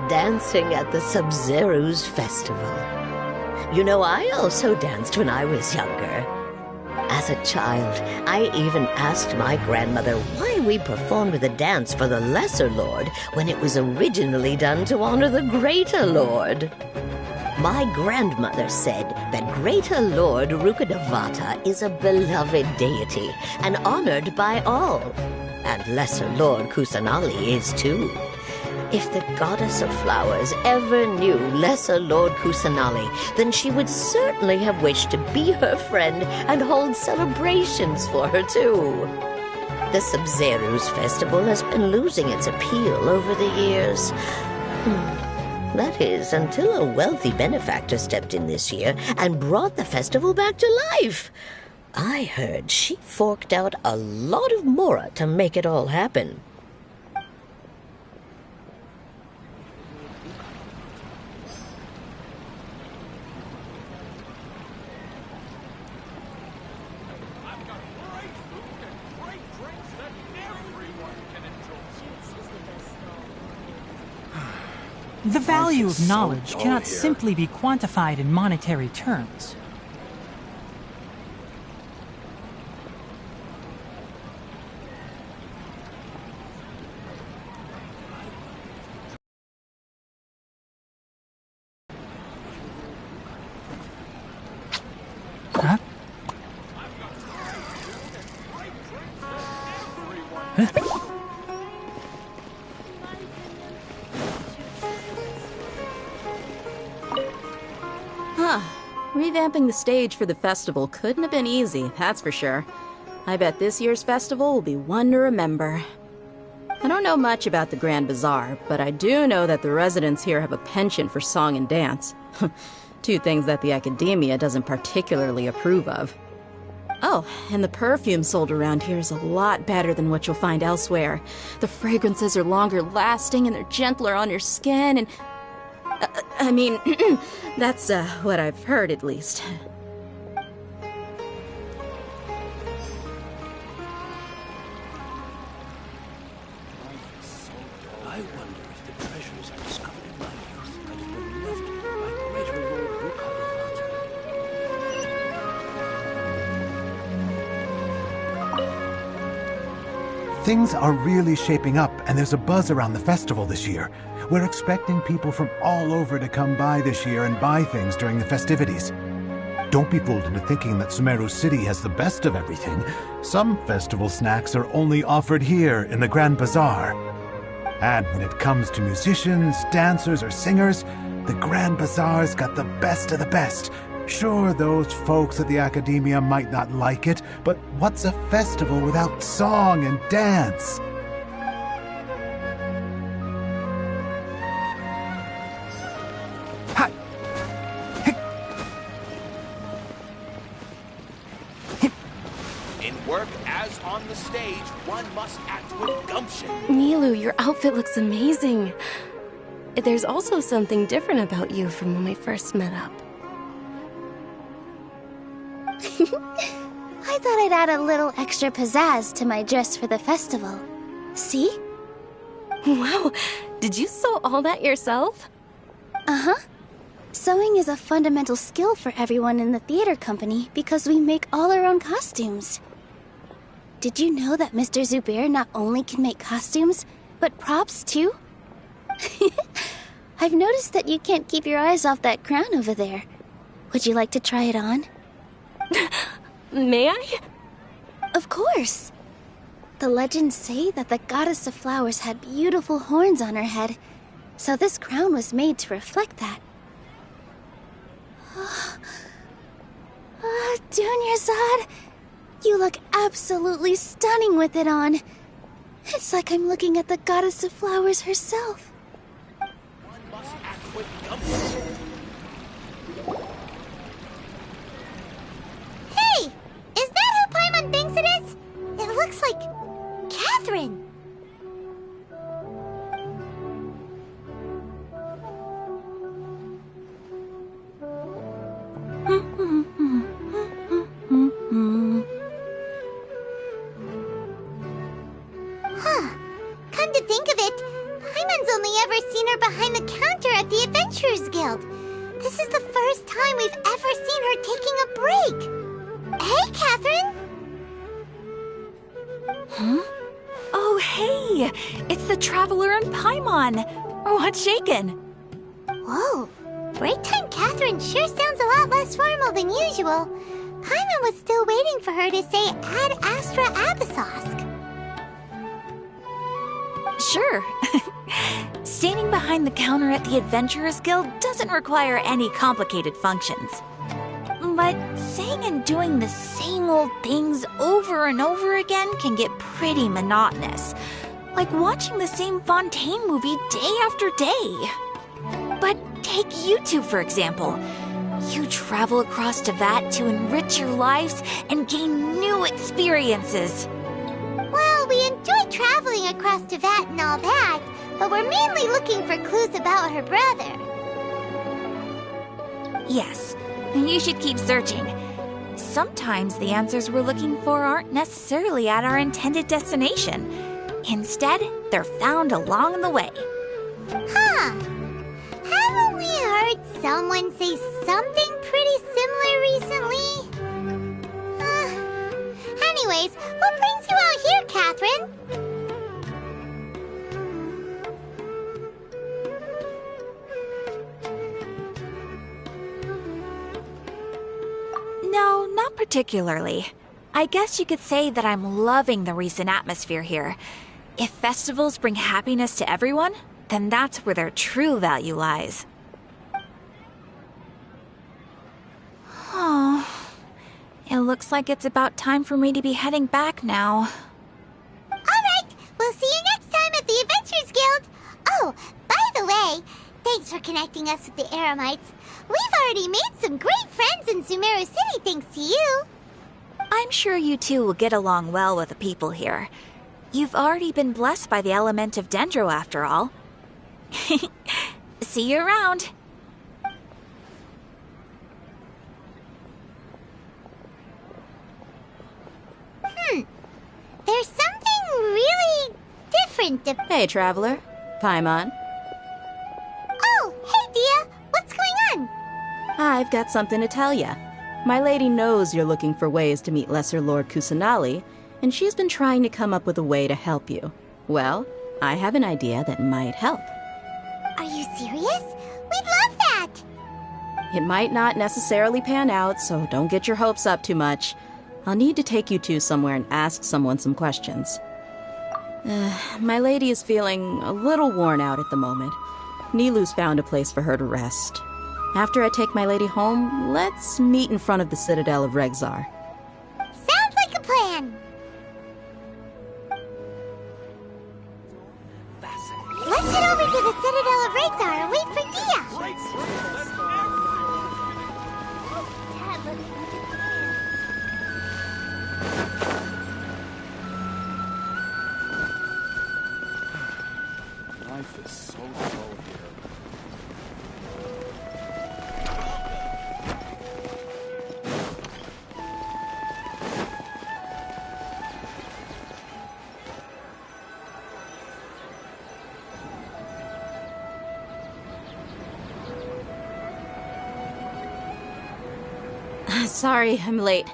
Dancing at the Sumeru's festival. You know, I also danced when I was younger. As a child, I even asked my grandmother why we performed the dance for the Lesser Lord when it was originally done to honor the Greater Lord. My grandmother said that Greater Lord Rukkhadevata is a beloved deity and honored by all. And Lesser Lord Kusanali is too. If the Goddess of Flowers ever knew Lesser Lord Kusanali, then she would certainly have wished to be her friend and hold celebrations for her too. The Sabzeruz festival has been losing its appeal over the years. That is, until a wealthy benefactor stepped in this year and brought the festival back to life. I heard she forked out a lot of mora to make it all happen. The value of knowledge cannot simply be quantified in monetary terms. Huh? Revamping the stage for the festival couldn't have been easy, that's for sure. I bet this year's festival will be one to remember. I don't know much about the Grand Bazaar, but I do know that the residents here have a penchant for song and dance. Two things that the Academia doesn't particularly approve of. Oh, and the perfume sold around here is a lot better than what you'll find elsewhere. The fragrances are longer lasting and they're gentler on your skin and... I mean, that's what I've heard at least. I wonder if the treasures I discovered in my youth might have been left by Greater Lord Rukkhadevata. Things are really shaping up, and there's a buzz around the festival this year. We're expecting people from all over to come by this year and buy things during the festivities. Don't be fooled into thinking that Sumeru City has the best of everything. Some festival snacks are only offered here in the Grand Bazaar. And when it comes to musicians, dancers, or singers, the Grand Bazaar's got the best of the best. Sure, those folks at the Academia might not like it, but what's a festival without song and dance? On the stage, one must act with gumption. Milu, your outfit looks amazing. There's also something different about you from when we first met up. I thought I'd add a little extra pizzazz to my dress for the festival. See? Wow, did you sew all that yourself? Uh-huh. Sewing is a fundamental skill for everyone in the theater company because we make all our own costumes. Did you know that Mr. Zubair not only can make costumes, but props too? I've noticed that you can't keep your eyes off that crown over there. Would you like to try it on? May I? Of course. The legends say that the goddess of flowers had beautiful horns on her head, so this crown was made to reflect that. Dunyarzad, you look absolutely stunning with it on. It's like I'm looking at the goddess of flowers herself. Hey! Is that who Paimon thinks it is? It looks like Catherine. Huh. Come to think of it, Paimon's only ever seen her behind the counter at the Adventurers Guild. This is the first time we've ever seen her taking a break. Hey, Catherine! Huh? Oh, hey! It's the Traveler and Paimon! What's shaken? Whoa. Break time Catherine sure sounds a lot less formal than usual. Paimon was still waiting for her to say Ad Astra Abyssosque. Sure. Standing behind the counter at the Adventurers Guild doesn't require any complicated functions. But saying and doing the same old things over and over again can get pretty monotonous. Like watching the same Fontaine movie day after day. But take you two, for example. You travel across Tevat to enrich your lives and gain new experiences. Well, we enjoy traveling across Tevat and all that, but we're mainly looking for clues about her brother. Yes, you should keep searching. Sometimes the answers we're looking for aren't necessarily at our intended destination. Instead, they're found along the way. Huh. Haven't we heard someone say something pretty similar recently? Anyways, what brings you out here, Catherine? No, not particularly. I guess you could say that I'm loving the recent atmosphere here. If festivals bring happiness to everyone, then that's where their true value lies. Oh, it looks like it's about time for me to be heading back now. Alright, we'll see you next time at the Adventurers Guild. Oh, by the way, thanks for connecting us with the Eremites. We've already made some great friends in Sumeru City thanks to you. I'm sure you two will get along well with the people here. You've already been blessed by the element of Dendro after all. See you around. There's something really different about... Hey, Traveler. Paimon. Oh, hey, Dia. What's going on? I've got something to tell ya. My lady knows you're looking for ways to meet Lesser Lord Kusanali, and she's been trying to come up with a way to help you. Well, I have an idea that might help. Are you serious? We'd love that! It might not necessarily pan out, so don't get your hopes up too much. I'll need to take you two somewhere and ask someone some questions. My lady is feeling a little worn out at the moment. Nilu's found a place for her to rest. After I take my lady home, let's meet in front of the Citadel of Regzar. Sounds like a plan! Let's head over to the Citadel of Regzar and wait for Dia! Life is so slow here. Sorry, I'm late.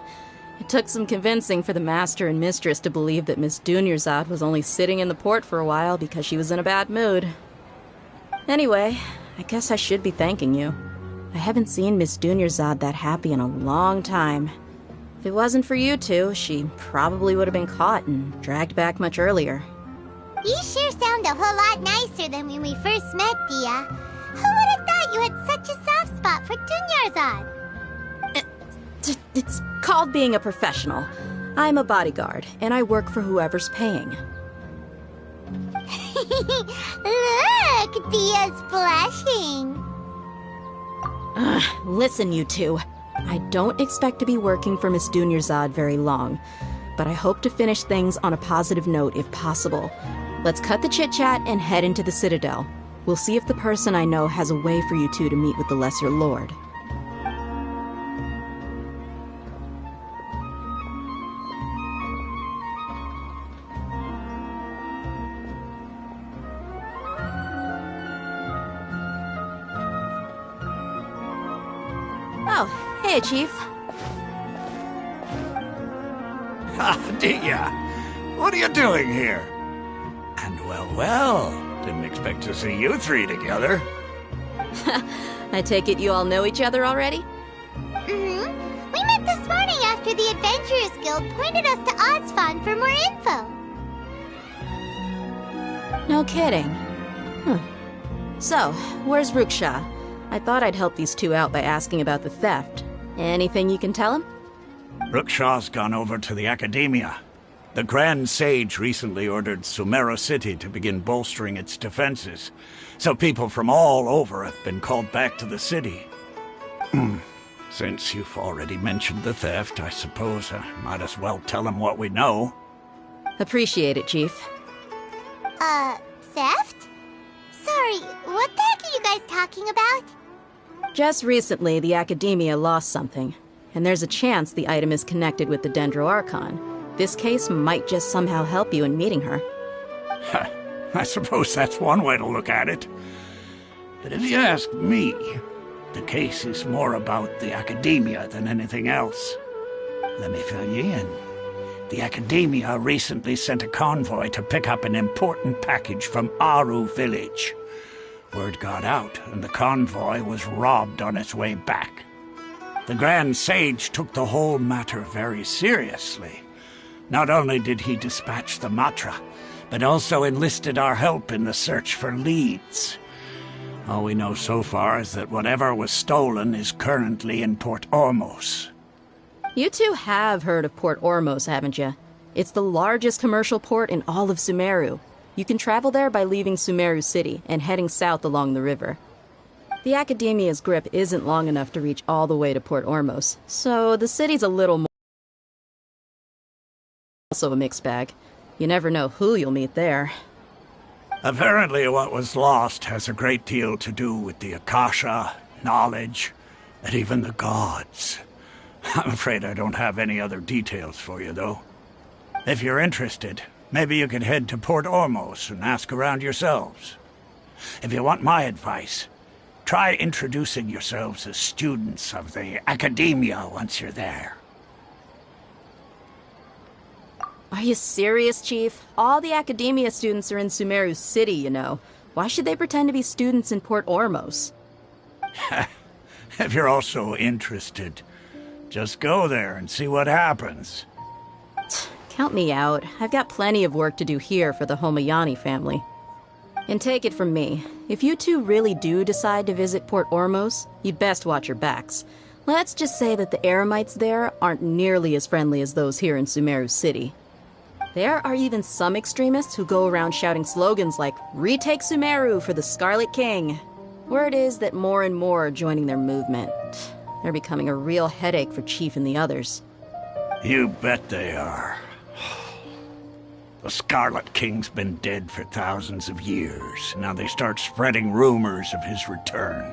It took some convincing for the master and mistress to believe that Miss Dunyarzad was only sitting in the port for a while because she was in a bad mood. Anyway, I guess I should be thanking you. I haven't seen Miss Dunyarzad that happy in a long time. If it wasn't for you two, she probably would have been caught and dragged back much earlier. You sure sound a whole lot nicer than when we first met, Dia. Who would have thought you had such a soft spot for Dunyarzad? It's called being a professional. I'm a bodyguard, and I work for whoever's paying. Look, Dia's blushing. Listen, you two. I don't expect to be working for Miss Dunyarzad very long, but I hope to finish things on a positive note if possible. Let's cut the chit-chat and head into the Citadel. We'll see if the person I know has a way for you two to meet with the Lesser Lord. Oh, hey, Chief. Dia, what are you doing here? And well, didn't expect to see you three together. I take it you all know each other already? Mm-hmm. We met this morning after the Adventurers Guild pointed us to Ozfon for more info. No kidding. So, where's Ruksha? I thought I'd help these two out by asking about the theft. Anything you can tell him? Ruksha's gone over to the Academia. The Grand Sage recently ordered Sumeru City to begin bolstering its defenses, so people from all over have been called back to the city. Since you've already mentioned the theft, I suppose I might as well tell him what we know. Appreciate it, Chief. Theft? Sorry, what the heck are you guys talking about? Just recently, the Academia lost something, and there's a chance the item is connected with the Dendro Archon. This case might just somehow help you in meeting her. I suppose that's one way to look at it. But if you ask me, the case is more about the Academia than anything else. Let me fill you in. The Academia recently sent a convoy to pick up an important package from Aru village. Word got out, and the convoy was robbed on its way back. The Grand Sage took the whole matter very seriously. Not only did he dispatch the Matra, but also enlisted our help in the search for leads. All we know so far is that whatever was stolen is currently in Port Ormos. You two have heard of Port Ormos, haven't you? It's the largest commercial port in all of Sumeru. You can travel there by leaving Sumeru City and heading south along the river. The Academia's grip isn't long enough to reach all the way to Port Ormos, so the city's a little more also a mixed bag. You never know who you'll meet there. Apparently what was lost has a great deal to do with the Akasha, knowledge, and even the gods. I'm afraid I don't have any other details for you, though. If you're interested, maybe you could head to Port Ormos and ask around yourselves. If you want my advice, try introducing yourselves as students of the Academia once you're there. Are you serious, Chief? All the Academia students are in Sumeru City, you know. Why should they pretend to be students in Port Ormos? If you're also interested, just go there and see what happens. Count me out. I've got plenty of work to do here for the Homayani family. And take it from me, if you two really do decide to visit Port Ormos, you'd best watch your backs. Let's just say that the Eremites there aren't nearly as friendly as those here in Sumeru City. There are even some extremists who go around shouting slogans like, "Retake Sumeru for the Scarlet King." Word is that more and more are joining their movement. They're becoming a real headache for Chief and the others. You bet they are. The Scarlet King's been dead for thousands of years. Now they start spreading rumors of his return.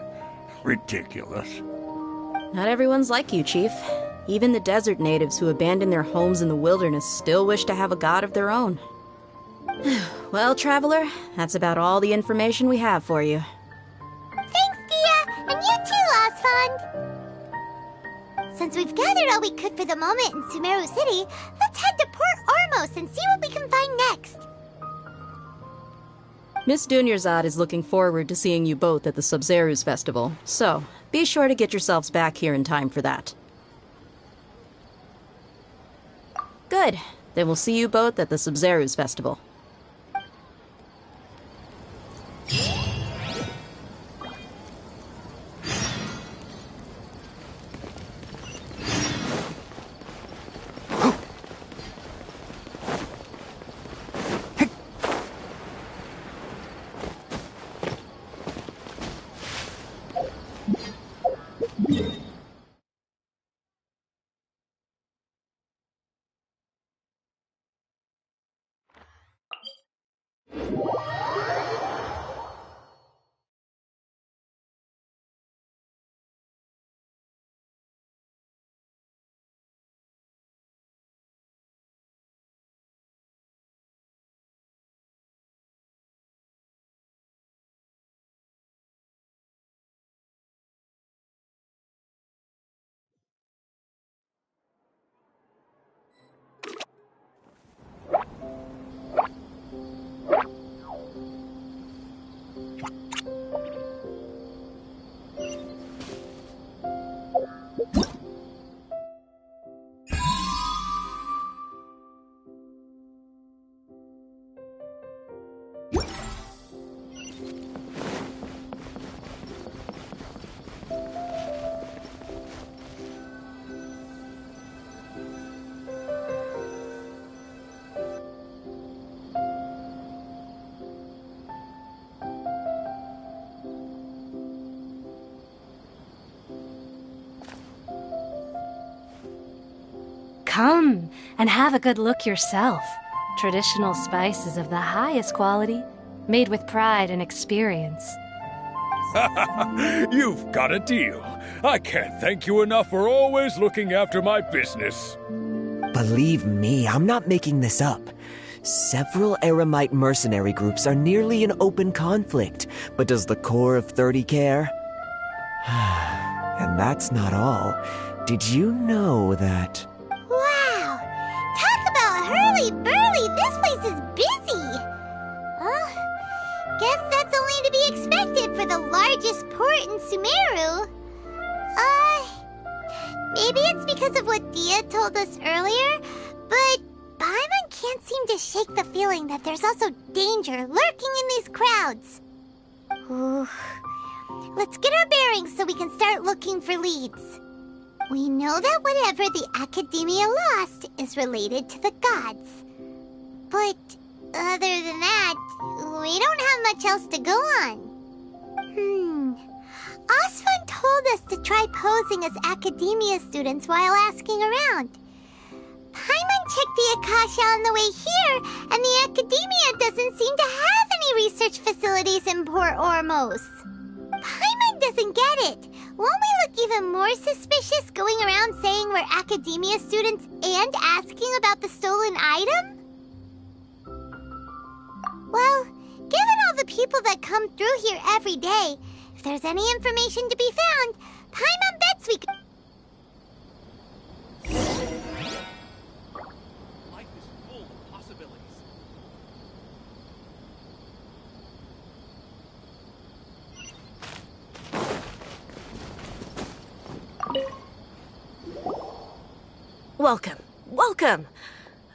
Ridiculous. Not everyone's like you, Chief. Even the desert natives who abandoned their homes in the wilderness still wish to have a god of their own. Well, Traveler, that's about all the information we have for you. Thanks, Dia! And you too, Ozfond! Since we've gathered all we could for the moment in Sumeru City, let's head to Port Ormos and see what we can find next. Miss Dunyarzad is looking forward to seeing you both at the Sub-Zeru's festival, so be sure to get yourselves back here in time for that. Good. Then we'll see you both at the Sumeru's festival. Come and have a good look yourself. Traditional spices of the highest quality, made with pride and experience. You've got a deal. I can't thank you enough for always looking after my business. Believe me, I'm not making this up. Several Eremite mercenary groups are nearly in open conflict, but does the core of 30 care? And that's not all. Did you know that... Wow! Talk about hurly-burly! This place is busy! Guess that's only to be expected for the largest port in Sumeru. Maybe it's because of what Dia told us earlier, but Paimon can't seem to shake the feeling that there's also danger lurking in these crowds. Ooh. Let's get our bearings so we can start looking for leads. We know that whatever the Academia lost is related to the gods. But other than that, we don't have much else to go on. Osvan told us to try posing as Academia students while asking around. Paimon checked the Akasha on the way here, and the Academia doesn't seem to have any research facilities in Port Ormos. Paimon doesn't get it. Won't we look even more suspicious going around saying we're Academia students and asking about the stolen item? Well, given all the people that come through here every day, if there's any information to be found, Paimon bets we could... Life is full of possibilities. Welcome. Welcome.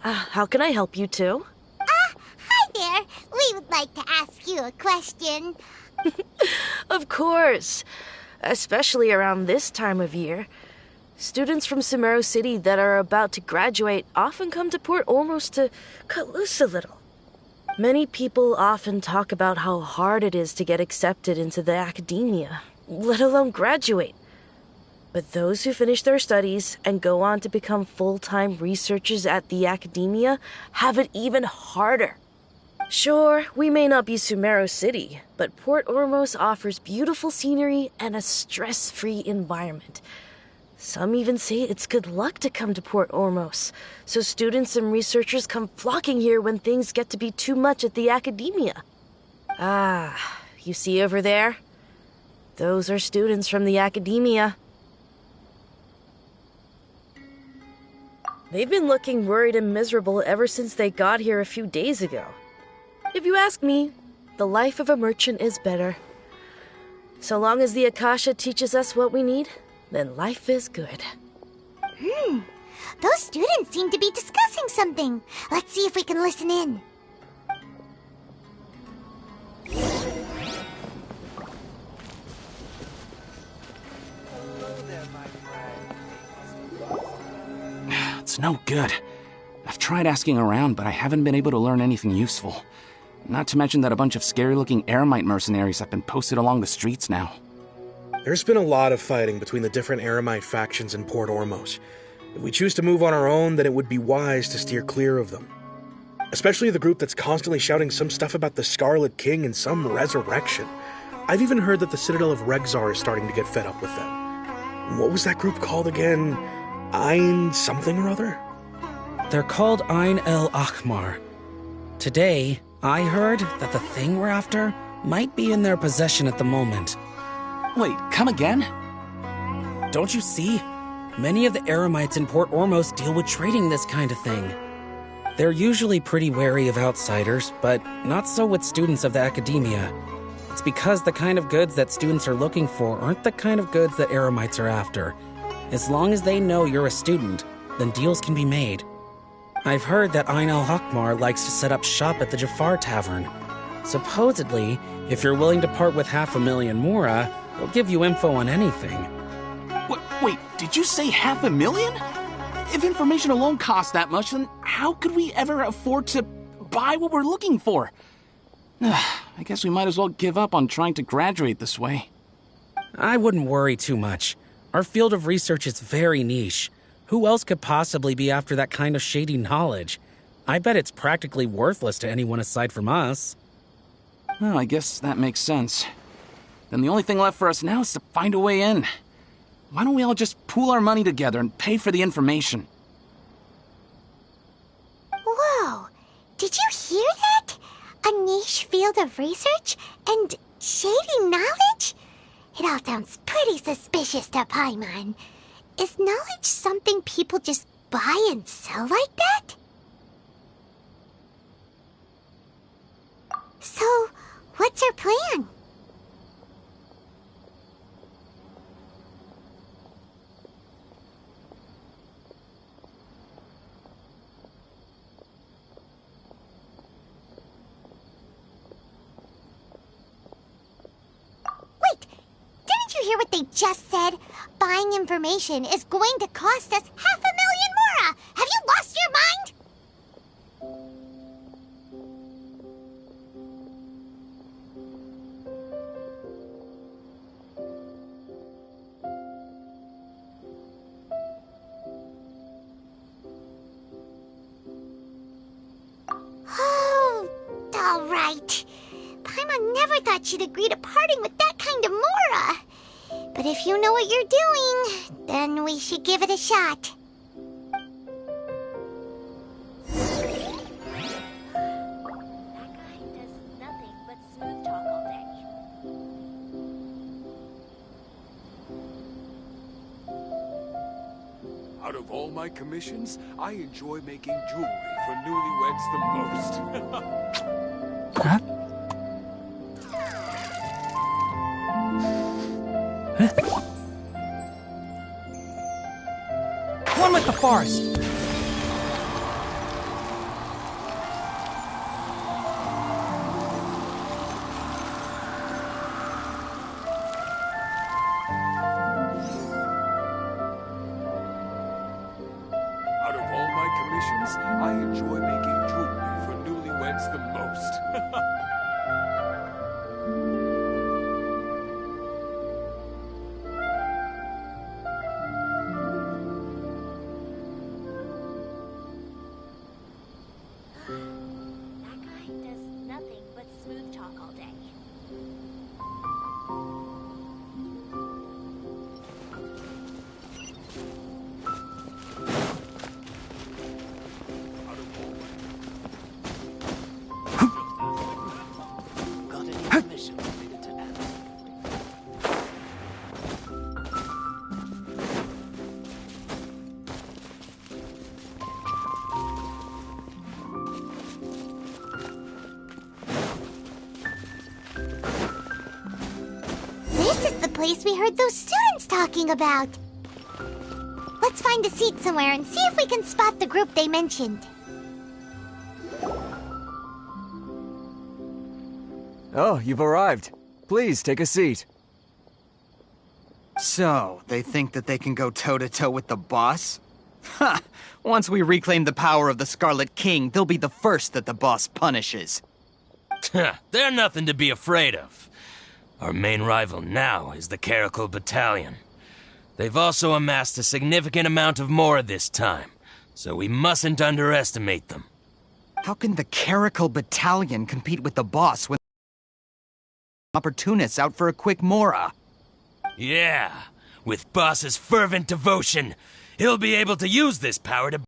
How can I help you two? Hi there. We would like to ask you a question. Of course. Especially around this time of year. Students from Sumeru City that are about to graduate often come to Port Ormos to cut loose a little. Many people often talk about how hard it is to get accepted into the academia, let alone graduate. But those who finish their studies and go on to become full-time researchers at the academia have it even harder. Sure, we may not be Sumeru City, but Port Ormos offers beautiful scenery and a stress-free environment. Some even say it's good luck to come to Port Ormos, so students and researchers come flocking here when things get to be too much at the academia. You see over there? Those are students from the academia. They've been looking worried and miserable ever since they got here a few days ago. If you ask me, the life of a merchant is better. So long as the Akasha teaches us what we need, then life is good. Those students seem to be discussing something. Let's see if we can listen in. It's no good. I've tried asking around, but I haven't been able to learn anything useful. Not to mention that a bunch of scary-looking Eremite mercenaries have been posted along the streets now. There's been a lot of fighting between the different Eremite factions in Port Ormos. If we choose to move on our own, then it would be wise to steer clear of them. Especially the group that's constantly shouting some stuff about the Scarlet King and some resurrection. I've even heard that the Citadel of Regzar is starting to get fed up with them. What was that group called again? Ein something or other? They're called Ein El Akhmar. Today, I heard that the thing we're after might be in their possession at the moment. Wait, come again? Don't you see? Many of the Eremites in Port Ormos deal with trading this kind of thing. They're usually pretty wary of outsiders, but not so with students of the academia. It's because the kind of goods that students are looking for aren't the kind of goods that Eremites are after. As long as they know you're a student, then deals can be made. I've heard that Ein al-Hakmar likes to set up shop at the Jafar Tavern. Supposedly, if you're willing to part with 500,000 Mora, they'll give you info on anything. Wait, did you say 500,000? If information alone costs that much, then how could we ever afford to buy what we're looking for? I guess we might as well give up on trying to graduate this way. I wouldn't worry too much. Our field of research is very niche. Who else could possibly be after that kind of shady knowledge? I bet it's practically worthless to anyone aside from us. Well, I guess that makes sense. Then the only thing left for us now is to find a way in. Why don't we all just pool our money together and pay for the information? Whoa! Did you hear that? A niche field of research and shady knowledge? It all sounds pretty suspicious to Paimon. Is knowledge something people just buy and sell like that? So, what's our plan? Wait, didn't you hear what they just said? Buying information is going to cost us 500,000 Mora! Have you lost your mind? Oh, all right. Paimon never thought she'd agree to parting with that kind of Mora. But if you know what you're doing, then we should give it a shot. Out of all my commissions, I enjoy making jewelry for newlyweds the most. Huh? One with the forest. Out of all my commissions, I enjoy making jewelry for newlyweds the most. This is the place we heard those students talking about. let's find a seat somewhere and see if we can spot the group they mentioned. Oh, you've arrived. Please, take a seat. So, they think that they can go toe-to-toe with the boss? Ha! Once we reclaim the power of the Scarlet King, they'll be the first that the boss punishes. They're nothing to be afraid of. Our main rival now is the Caracal Battalion. They've also amassed a significant amount of Mora this time, so we mustn't underestimate them. How can the Caracal Battalion compete with the boss when opportunists out for a quick Mora? Yeah, with Boss's fervent devotion, he'll be able to use this power to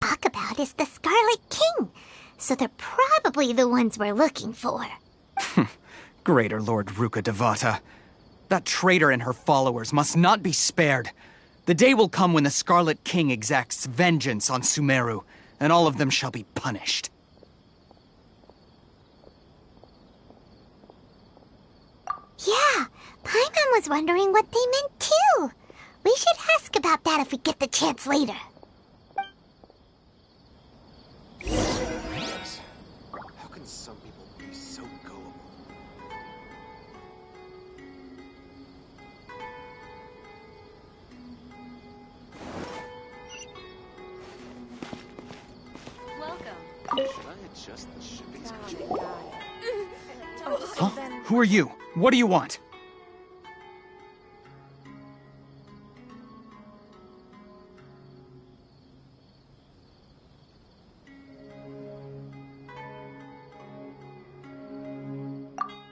talk about is the Scarlet King, so they're probably the ones we're looking for. Greater Lord Ruka Devata. That traitor and her followers must not be spared. The day will come when the Scarlet King exacts vengeance on Sumeru, and all of them shall be punished. Yeah, Paimon was wondering what they meant too. We should ask about that if we get the chance later. How can some people be so gullible? Welcome. Should I adjust the shipping schedule? Huh? Who are you? What do you want?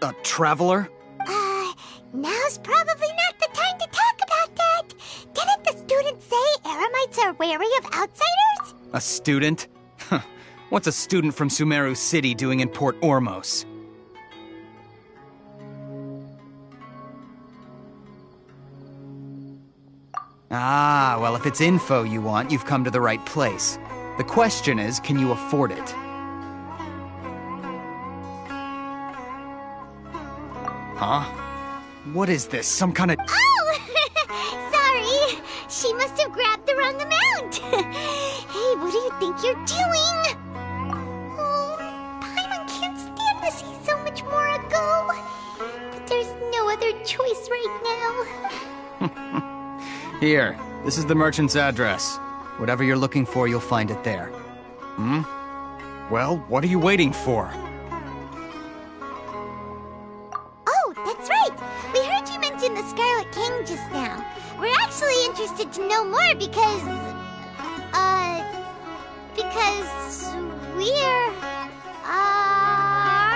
A traveler? Now's probably not the time to talk about that. Didn't the students say Eremites are wary of outsiders? A student? Huh. What's a student from Sumeru City doing in Port Ormos? Ah, well, if it's info you want, you've come to the right place. The question is, can you afford it? Huh? What is this? Some kind of... Oh! Sorry! She must have grabbed the wrong amount! Hey, what do you think you're doing? Oh, Paimon can't stand to see so much more go. But there's no other choice right now. Here, this is the merchant's address. Whatever you're looking for, you'll find it there. Hmm? Well, what are you waiting for? Oh, that's right! We heard you mention the Scarlet King just now. We're actually interested to know more because we're,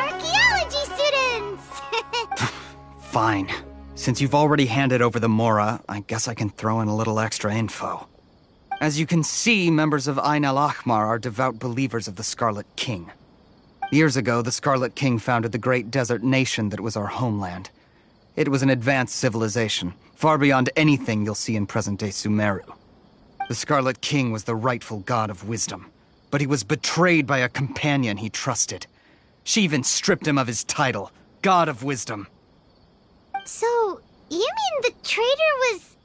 archaeology students! Fine. Since you've already handed over the Mora, I guess I can throw in a little extra info. As you can see, members of Ain al-Ahmar are devout believers of the Scarlet King. Years ago, the Scarlet King founded the great desert nation that was our homeland. It was an advanced civilization, far beyond anything you'll see in present-day Sumeru. The Scarlet King was the rightful god of wisdom, but he was betrayed by a companion he trusted. She even stripped him of his title, God of Wisdom. So, you mean the traitor was...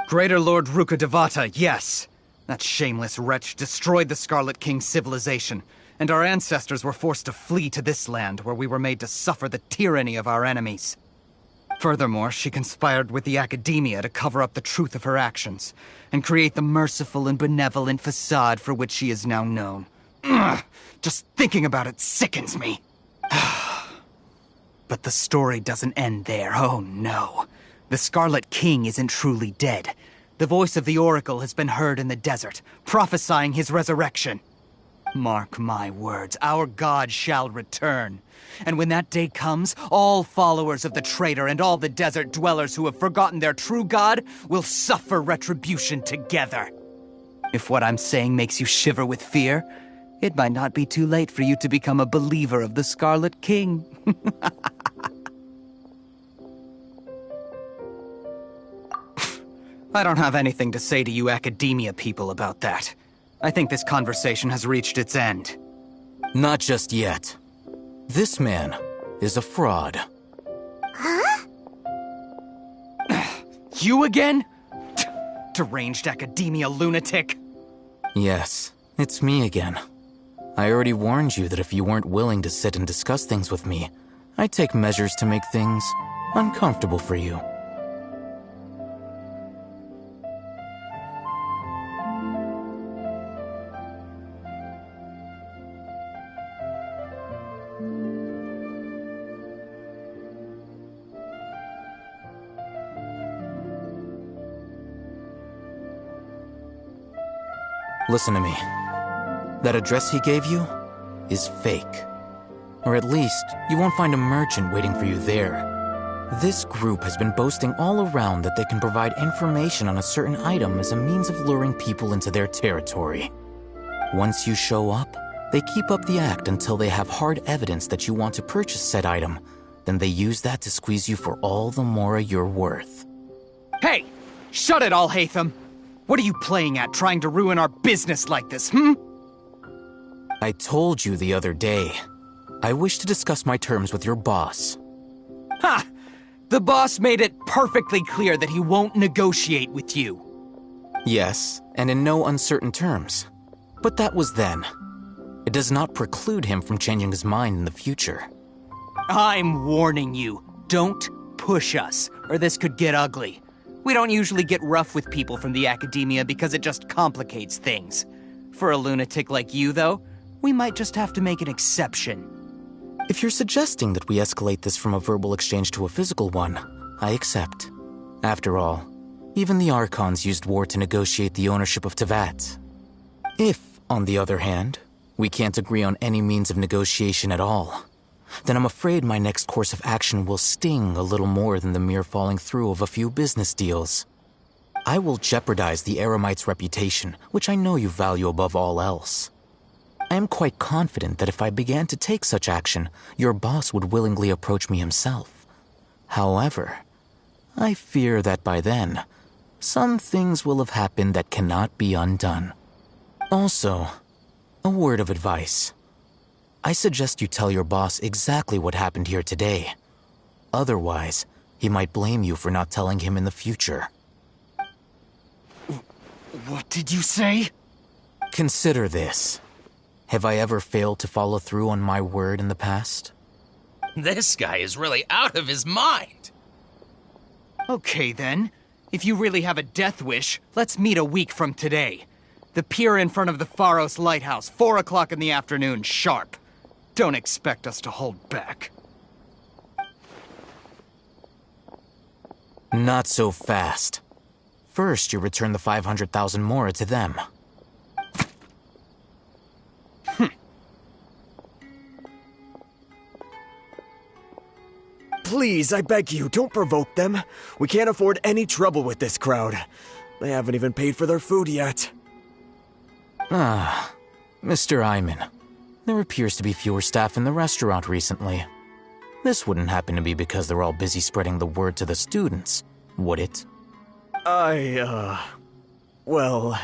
Greater Lord Ruka Devata, yes. That shameless wretch destroyed the Scarlet King's civilization, and our ancestors were forced to flee to this land where we were made to suffer the tyranny of our enemies. Furthermore, she conspired with the Academia to cover up the truth of her actions, and create the merciful and benevolent facade for which she is now known. Ugh, just thinking about it sickens me. But the story doesn't end there, oh no. The Scarlet King isn't truly dead. The voice of the Oracle has been heard in the desert, prophesying his resurrection. Mark my words, our god shall return. And when that day comes, all followers of the traitor and all the desert dwellers who have forgotten their true god will suffer retribution together. If what I'm saying makes you shiver with fear, it might not be too late for you to become a believer of the Scarlet King. I don't have anything to say to you Academia people about that. I think this conversation has reached its end. Not just yet. This man is a fraud. Huh? You again? Deranged academia lunatic. Yes, it's me again. I already warned you that if you weren't willing to sit and discuss things with me, I'd take measures to make things uncomfortable for you. Listen to me. That address he gave you is fake. Or at least, you won't find a merchant waiting for you there. This group has been boasting all around that they can provide information on a certain item as a means of luring people into their territory. Once you show up, they keep up the act until they have hard evidence that you want to purchase said item. Then they use that to squeeze you for all the more you're worth. Hey! Shut it all, Hatham! What are you playing at, trying to ruin our business like this, I told you the other day. I wish to discuss my terms with your boss. Ha! The boss made it perfectly clear that he won't negotiate with you. Yes, and in no uncertain terms. But that was then. It does not preclude him from changing his mind in the future. I'm warning you. Don't push us, or this could get ugly. We don't usually get rough with people from the academia because it just complicates things. For a lunatic like you, though, we might just have to make an exception. If you're suggesting that we escalate this from a verbal exchange to a physical one, I accept. After all, even the Archons used war to negotiate the ownership of Tevat. If, on the other hand, we can't agree on any means of negotiation at all, then I'm afraid my next course of action will sting a little more than the mere falling through of a few business deals. I will jeopardize the Eremite's reputation, which I know you value above all else. I am quite confident that if I began to take such action, your boss would willingly approach me himself. However, I fear that by then, some things will have happened that cannot be undone. Also, a word of advice. I suggest you tell your boss exactly what happened here today. Otherwise, he might blame you for not telling him in the future. What did you say? Consider this. Have I ever failed to follow through on my word in the past? This guy is really out of his mind. Okay then. If you really have a death wish, let's meet a week from today. The pier in front of the Pharos Lighthouse, 4 o'clock in the afternoon, sharp. Don't expect us to hold back. Not so fast. First, you return the 500,000 mora to them. Please, I beg you, don't provoke them. We can't afford any trouble with this crowd. They haven't even paid for their food yet. Ah, Mr. Iman. There appears to be fewer staff in the restaurant recently. This wouldn't happen to be because they're all busy spreading the word to the students, would it? Well...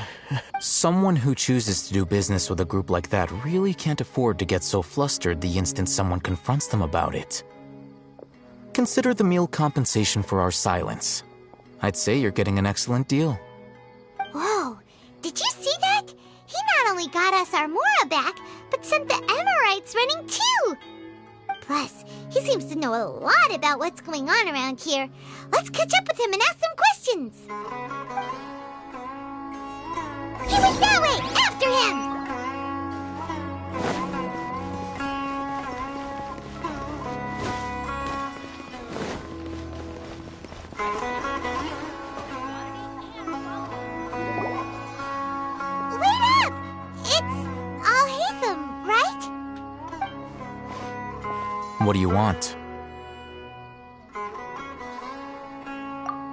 Someone who chooses to do business with a group like that really can't afford to get so flustered the instant someone confronts them about it. Consider the meal compensation for our silence. I'd say you're getting an excellent deal. Whoa, did you see that? He not only got us our Mora back, but sent the Emirites running too! Plus, he seems to know a lot about what's going on around here. Let's catch up with him and ask some questions! He went that way! After him! Wait up! It's Al-Hatham, right? What do you want?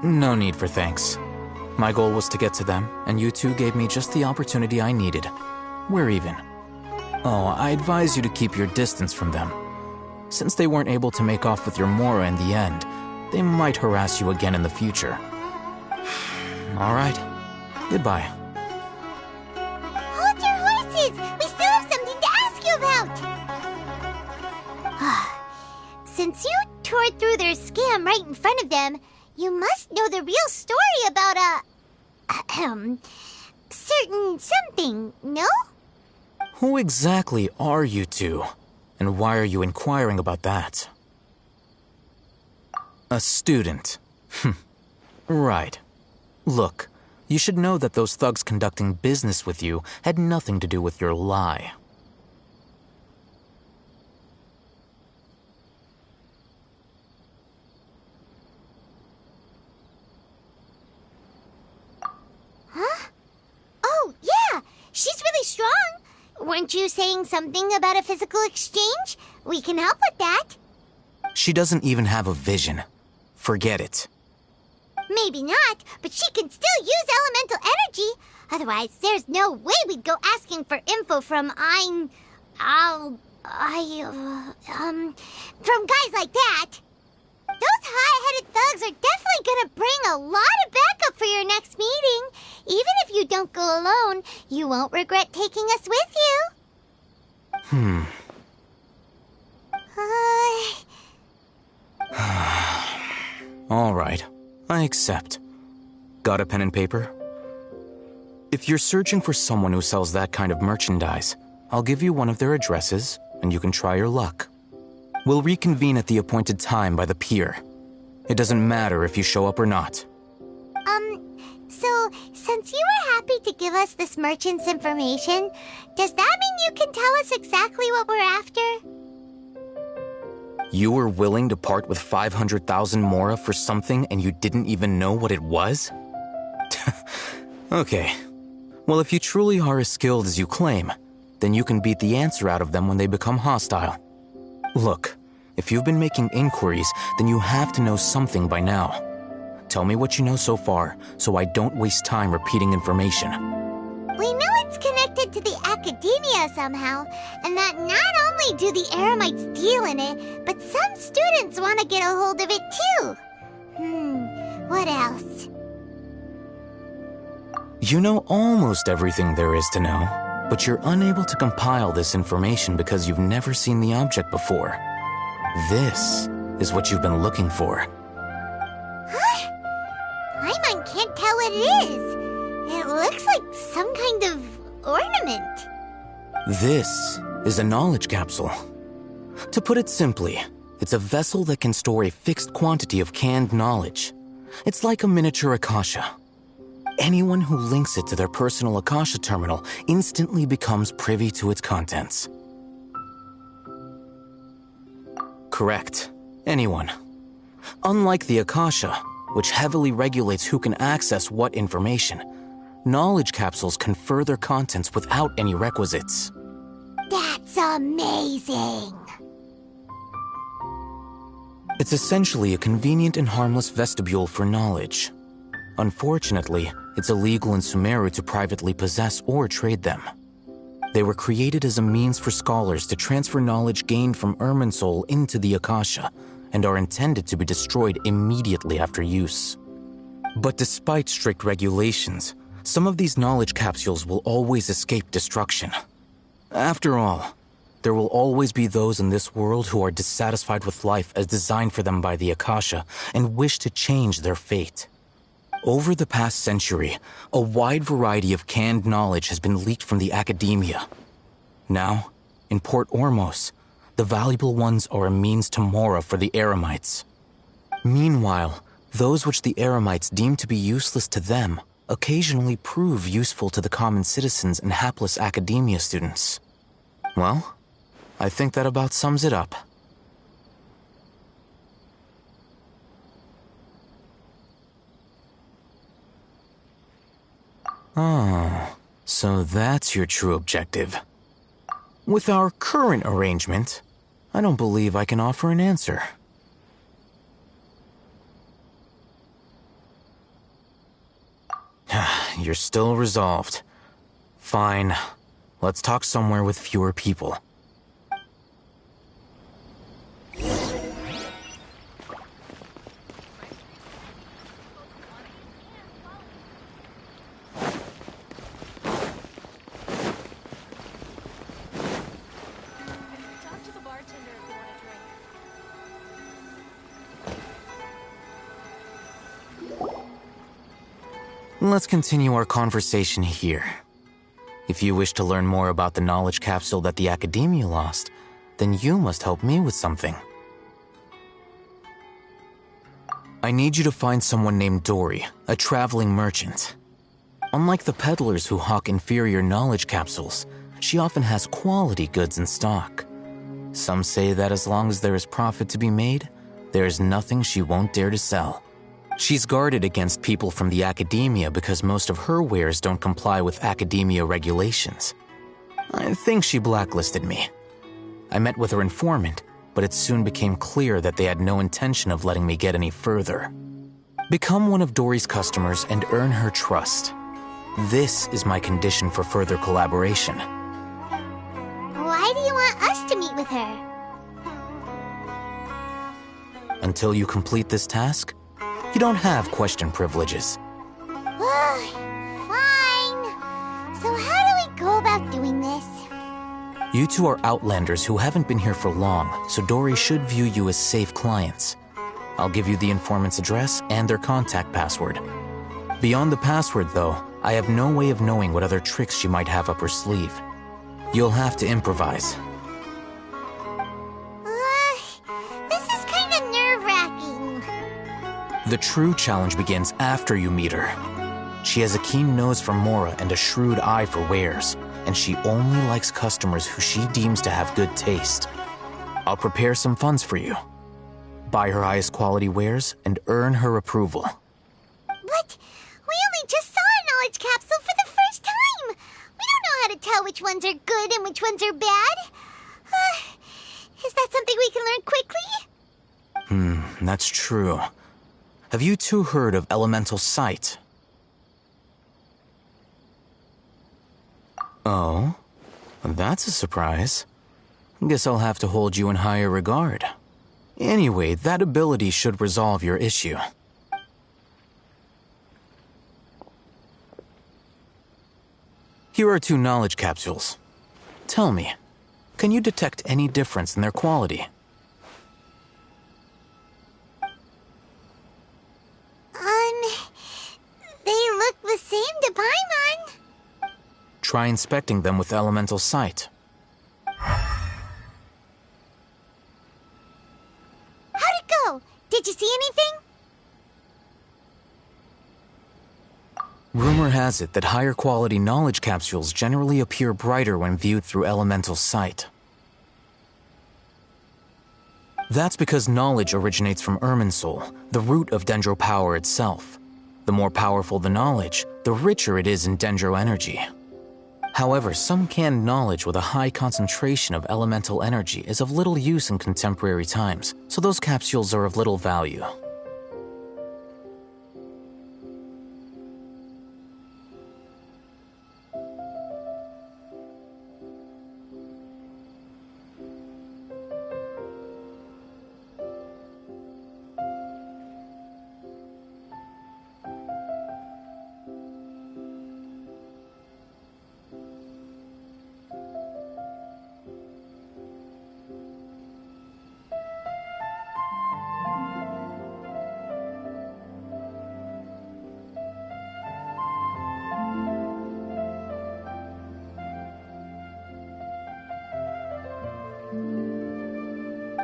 No need for thanks. My goal was to get to them, and you two gave me just the opportunity I needed. We're even. Oh, I advise you to keep your distance from them. Since they weren't able to make off with your Mora in the end, they might harass you again in the future. All right. Goodbye. Hold your horses! We still have something to ask you about! Since you tore through their scam right in front of them, you must know the real story about certain something, no? Who exactly are you two? And why are you inquiring about that? A student. Right. Look, you should know that those thugs conducting business with you had nothing to do with your lie. Huh? Oh, yeah! She's really strong! Weren't you saying something about a physical exchange? We can help with that. She doesn't even have a vision. Forget it. Maybe not, but she can still use elemental energy. Otherwise, there's no way we'd go asking for info from from guys like that. Those hot-headed thugs are definitely gonna bring a lot of backup for your next meeting. Even if you don't go alone, you won't regret taking us with you. All right, I accept. Got a pen and paper? If you're searching for someone who sells that kind of merchandise, I'll give you one of their addresses, and you can try your luck. We'll reconvene at the appointed time by the pier. It doesn't matter if you show up or not. So, since you were happy to give us this merchant's information, does that mean you can tell us exactly what we're after? You were willing to part with 500,000 mora for something and you didn't even know what it was? Okay. Well, if you truly are as skilled as you claim, then you can beat the answer out of them when they become hostile. Look, if you've been making inquiries, then you have to know something by now. Tell me what you know so far, so I don't waste time repeating information. We know it's connected to the academia somehow, and that not only do the Eremites deal in it, but some students want to get a hold of it too. What else? You know almost everything there is to know, but you're unable to compile this information because you've never seen the object before. This is what you've been looking for. Huh? Paimon can't tell what it is. It looks like some kind of ornament. This is a knowledge capsule. To put it simply, it's a vessel that can store a fixed quantity of canned knowledge. It's like a miniature Akasha. Anyone who links it to their personal Akasha terminal instantly becomes privy to its contents. Correct. Anyone. Unlike the Akasha, which heavily regulates who can access what information, knowledge capsules confer their contents without any requisites. That's amazing! It's essentially a convenient and harmless vestibule for knowledge. Unfortunately, it's illegal in Sumeru to privately possess or trade them. They were created as a means for scholars to transfer knowledge gained from Irminsul into the Akasha, and are intended to be destroyed immediately after use. But despite strict regulations, some of these knowledge capsules will always escape destruction. After all, there will always be those in this world who are dissatisfied with life as designed for them by the Akasha and wish to change their fate. Over the past century, a wide variety of canned knowledge has been leaked from the academia. Now, in Port Ormos, the valuable ones are a means to mora for the Eremites. Meanwhile, those which the Eremites deem to be useless to them occasionally prove useful to the common citizens and hapless academia students. Well, I think that about sums it up. Oh, so that's your true objective. With our current arrangement, I don't believe I can offer an answer. You're still resolved. Fine. Let's talk somewhere with fewer people. Let's continue our conversation here. If you wish to learn more about the knowledge capsule that the Academia lost, then you must help me with something. I need you to find someone named Dory, a traveling merchant. Unlike the peddlers who hawk inferior knowledge capsules, she often has quality goods in stock. Some say that as long as there is profit to be made, there is nothing she won't dare to sell. She's guarded against people from the Academia because most of her wares don't comply with Academia regulations. I think she blacklisted me. I met with her informant, but it soon became clear that they had no intention of letting me get any further. Become one of Dory's customers and earn her trust. This is my condition for further collaboration. Why do you want us to meet with her? Until you complete this task, you don't have question privileges. Fine. So how do we go about doing this? You two are outlanders who haven't been here for long, so Dory should view you as safe clients. I'll give you the informant's address and their contact password. Beyond the password, though, I have no way of knowing what other tricks she might have up her sleeve. You'll have to improvise. This is kind of nerve-wracking. The true challenge begins after you meet her. She has a keen nose for Mora and a shrewd eye for wares, and she only likes customers who she deems to have good taste. I'll prepare some funds for you. Buy her highest quality wares and earn her approval. But we only just saw a knowledge capsule for the first time. We don't know how to tell which ones are good and which ones are bad. Is that something we can learn quickly? That's true. Have you two heard of elemental sight? Oh, that's a surprise. Guess I'll have to hold you in higher regard. Anyway, that ability should resolve your issue. Here are 2 knowledge capsules. Tell me, can you detect any difference in their quality? They look the same to Paimon. Try inspecting them with elemental sight. How'd it go? Did you see anything? Rumor has it that higher quality knowledge capsules generally appear brighter when viewed through elemental sight. That's because knowledge originates from Irminsul, the root of Dendro power itself. The more powerful the knowledge, the richer it is in Dendro energy. However, some canned knowledge with a high concentration of elemental energy is of little use in contemporary times, so those capsules are of little value.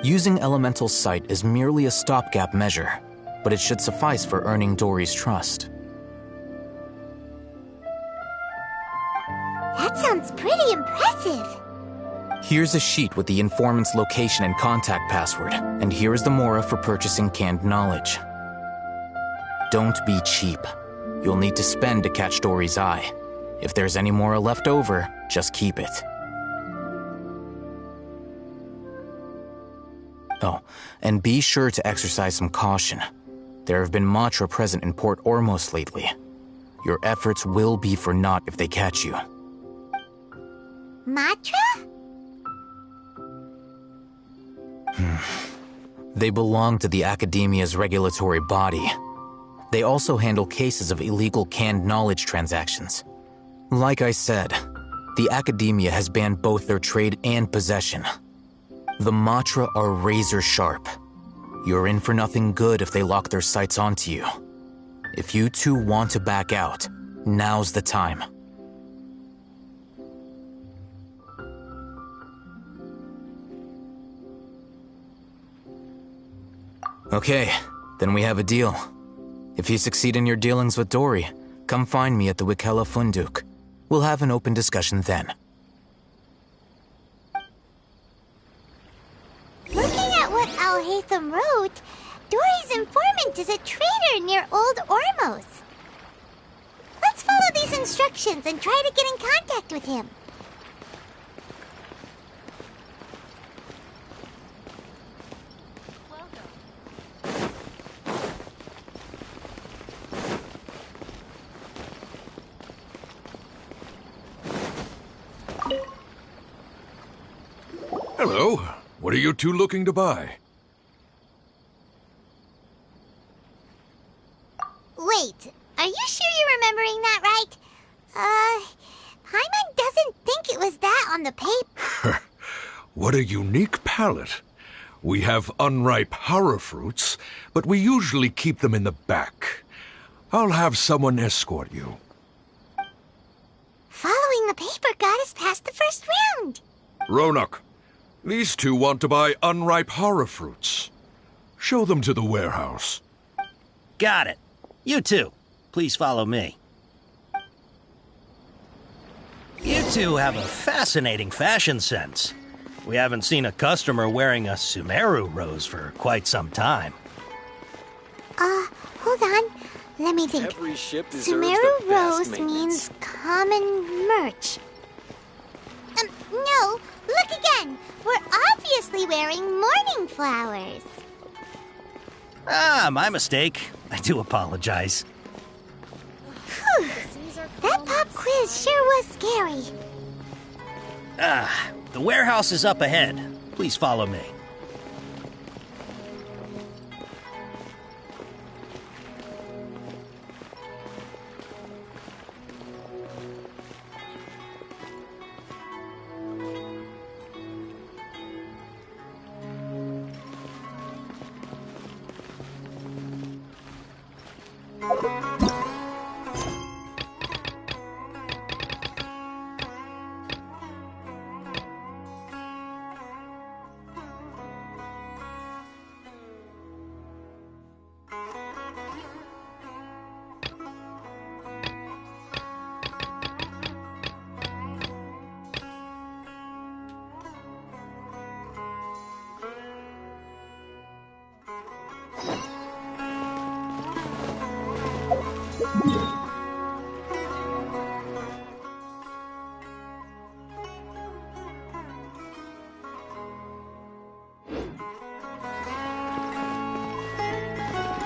Using elemental sight is merely a stopgap measure, but it should suffice for earning Dory's trust. That sounds pretty impressive. Here's a sheet with the informant's location and contact password, and here is the Mora for purchasing canned knowledge. Don't be cheap. You'll need to spend to catch Dory's eye. If there's any Mora left over, just keep it. Oh, and be sure to exercise some caution. There have been Matra present in Port Ormos lately. Your efforts will be for naught if they catch you. Matra? They belong to the Academia's regulatory body. They also handle cases of illegal canned knowledge transactions. Like I said, the Academia has banned both their trade and possession. The Matra are razor sharp. You're in for nothing good if they lock their sights onto you. If you two want to back out, now's the time. Okay, then we have a deal. If you succeed in your dealings with Dory, come find me at the Wikella Funduk. We'll have an open discussion then. Looking at what Al-Haytham wrote, Dory's informant is a traitor near Old Ormos. Let's follow these instructions and try to get in contact with him. Hello. What are you two looking to buy? Wait, are you sure you're remembering that right? Paimon doesn't think it was that on the paper. What a unique palate. We have unripe horror fruits, but we usually keep them in the back. I'll have someone escort you. Following the paper got us past the first round. Ronak, these two want to buy unripe horror fruits. Show them to the warehouse. Got it. You two, please follow me. You two have a fascinating fashion sense. We haven't seen a customer wearing a Sumeru rose for quite some time. Hold on. Let me think. Every ship deserves Sumeru the best rose maintenance. means common merch. No, look again. We're obviously wearing morning flowers. Ah, my mistake. I do apologize. Whew. That pop quiz sure was scary. Ah, the warehouse is up ahead. Please follow me.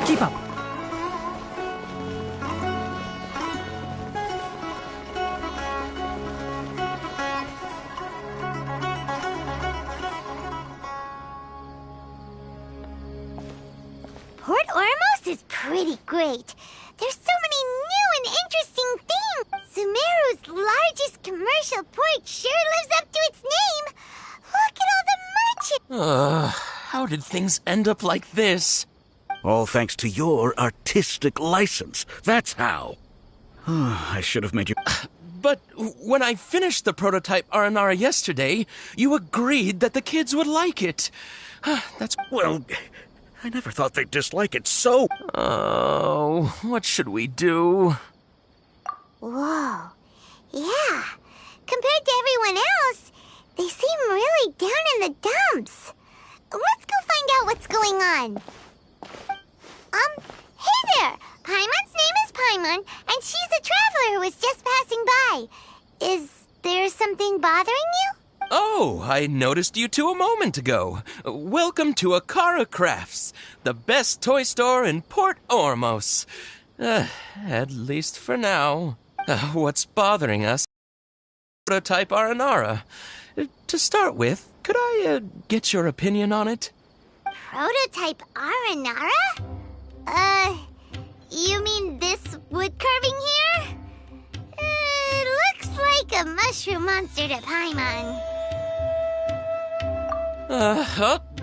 Keep up. Port Ormos is pretty great. There's so many new and interesting things. Sumeru's largest commercial port sure lives up to its name. Look at all the merchants. How did things end up like this? All thanks to your artistic license. That's how. I should have made you... But when I finished the prototype Aranara yesterday, you agreed that the kids would like it. That's... Well, I never thought they'd dislike it so... Oh, what should we do? Whoa. Yeah. Compared to everyone else, they seem really down in the dumps. Let's go find out what's going on. Hey there! Paimon's name is Paimon, and she's a traveler who was just passing by. Is there something bothering you? Oh, I noticed you two a moment ago. Welcome to Akara Crafts, the best toy store in Port Ormos. At least for now. What's bothering us? Prototype Aranara. To start with, could I get your opinion on it? Prototype Aranara? You mean this wood carving here? It looks like a mushroom monster to Paimon.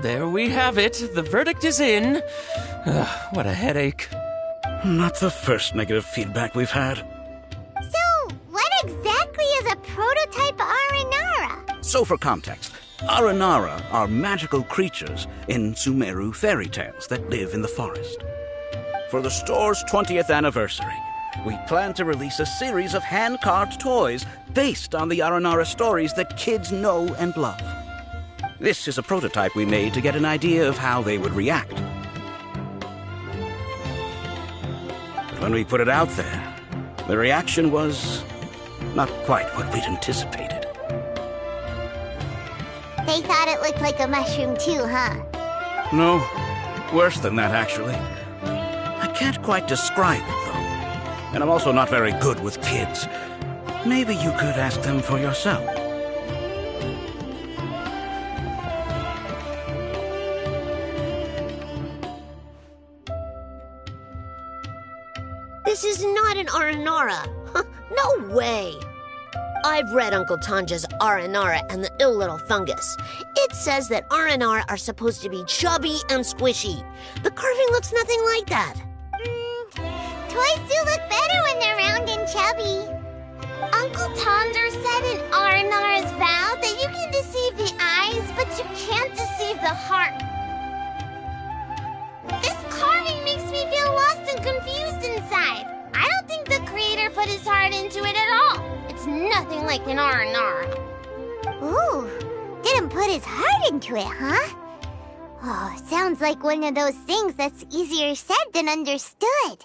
There we have it. The verdict is in. What a headache. Not the first negative feedback we've had. So, what exactly is a prototype Aranara? So for context, Aranara are magical creatures in Sumeru fairy tales that live in the forest. For the store's 20th anniversary, we plan to release a series of hand-carved toys based on the Aranara stories that kids know and love. This is a prototype we made to get an idea of how they would react. When we put it out there, the reaction was not quite what we'd anticipated. They thought it looked like a mushroom too, huh? No, worse than that, actually. I can't quite describe it, though. And I'm also not very good with kids. Maybe you could ask them for yourself. This is not an Aranara. No way. I've read Uncle Tanja's Aranara and the Ill Little Fungus. It says that Aranara are supposed to be chubby and squishy. The carving looks nothing like that. Toys do look better when they're round and chubby. Uncle Tonder said in Aranara's vow that you can deceive the eyes, but you can't deceive the heart. This carving makes me feel lost and confused inside. I don't think the creator put his heart into it at all. It's nothing like an Aranara. Ooh, didn't put his heart into it, huh? Oh, sounds like one of those things that's easier said than understood.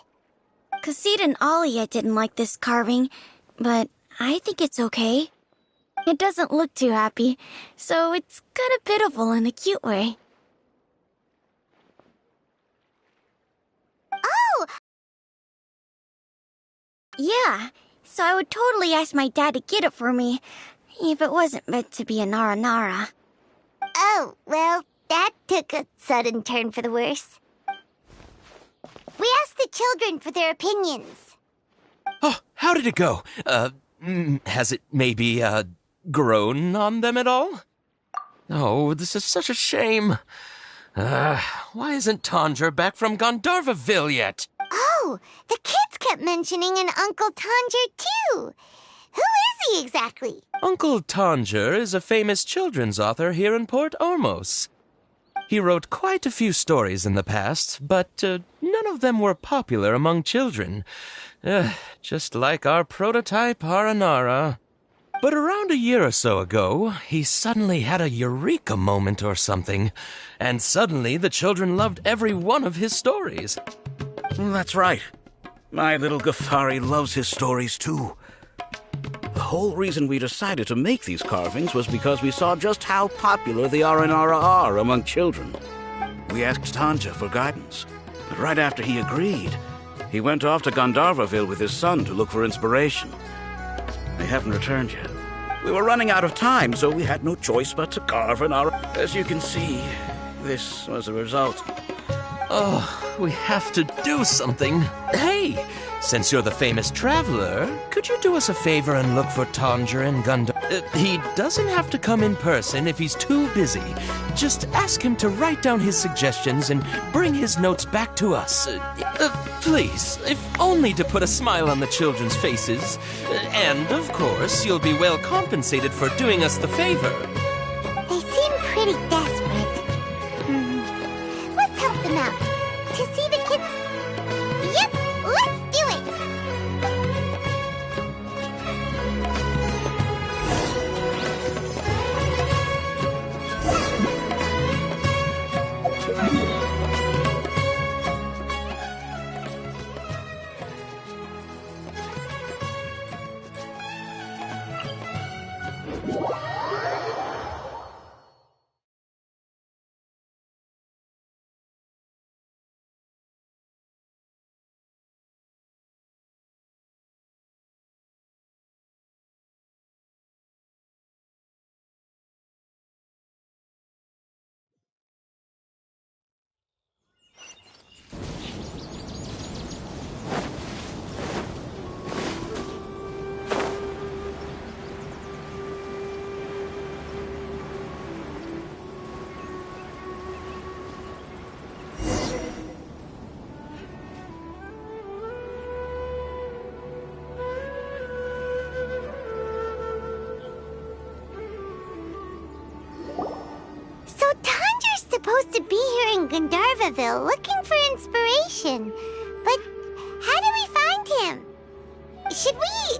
Kassid and Alia didn't like this carving, but I think it's okay. It doesn't look too happy, so it's kind of pitiful in a cute way. Oh! Yeah, so I would totally ask my dad to get it for me, if it wasn't meant to be a Nara. Oh, well, that took a sudden turn for the worse. We asked the children for their opinions. Oh, how did it go? Has it maybe, grown on them at all? Oh, this is such a shame. Why isn't Tanger back from Gandharvaville yet? Oh, the kids kept mentioning an Uncle Tanger, too. Who is he exactly? Uncle Tanger is a famous children's author here in Port Ormos. He wrote quite a few stories in the past, but none of them were popular among children. Just like our prototype Aranara. But around a year or so ago, he suddenly had a eureka moment or something, and suddenly the children loved every one of his stories. That's right. My little Ghaffari loves his stories, too. The whole reason we decided to make these carvings was because we saw just how popular the Aranara are among children. We asked Tanja for guidance, but right after he agreed, he went off to Gandharvaville with his son to look for inspiration. They haven't returned yet. We were running out of time, so we had no choice but to carve an Ara. As you can see, this was the result. Oh, we have to do something. Hey, since you're the famous traveler, could you do us a favor and look for Tanger and Gundar? He doesn't have to come in person if he's too busy. Just ask him to write down his suggestions and bring his notes back to us. Please, if only to put a smile on the children's faces. And, of course, you'll be well compensated for doing us the favor. They seem pretty desperate. Let's help them out. To see the kids... Yep, let's do it! to be here in Gandharvaville looking for inspiration. But how do we find him? Should we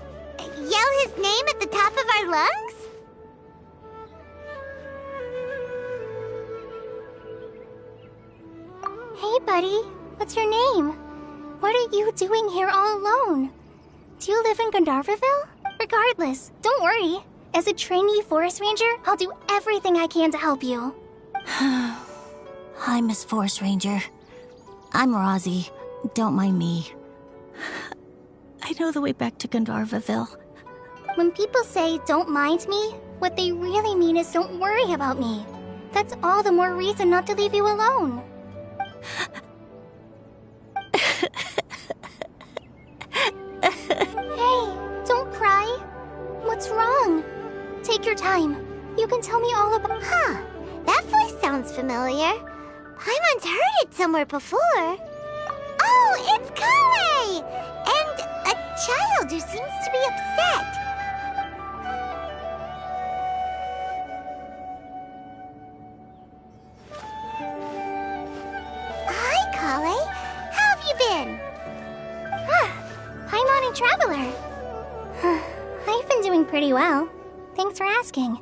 yell his name at the top of our lungs? Hey, buddy. What's your name? What are you doing here all alone? Do you live in Gandharvaville? Regardless, don't worry. As a trainee forest ranger, I'll do everything I can to help you. Hi, Miss Forest Ranger. I'm Rosie. Don't mind me. I know the way back to Gandharvaville. When people say, don't mind me, what they really mean is don't worry about me. That's all the more reason not to leave you alone. Hey, don't cry. What's wrong? Take your time. You can tell me all about... Huh, that voice sounds familiar. Paimon's heard it somewhere before. Oh, it's Kale! And a child who seems to be upset. Hi, Kale. How have you been? Paimon and Traveler. I've been doing pretty well. Thanks for asking.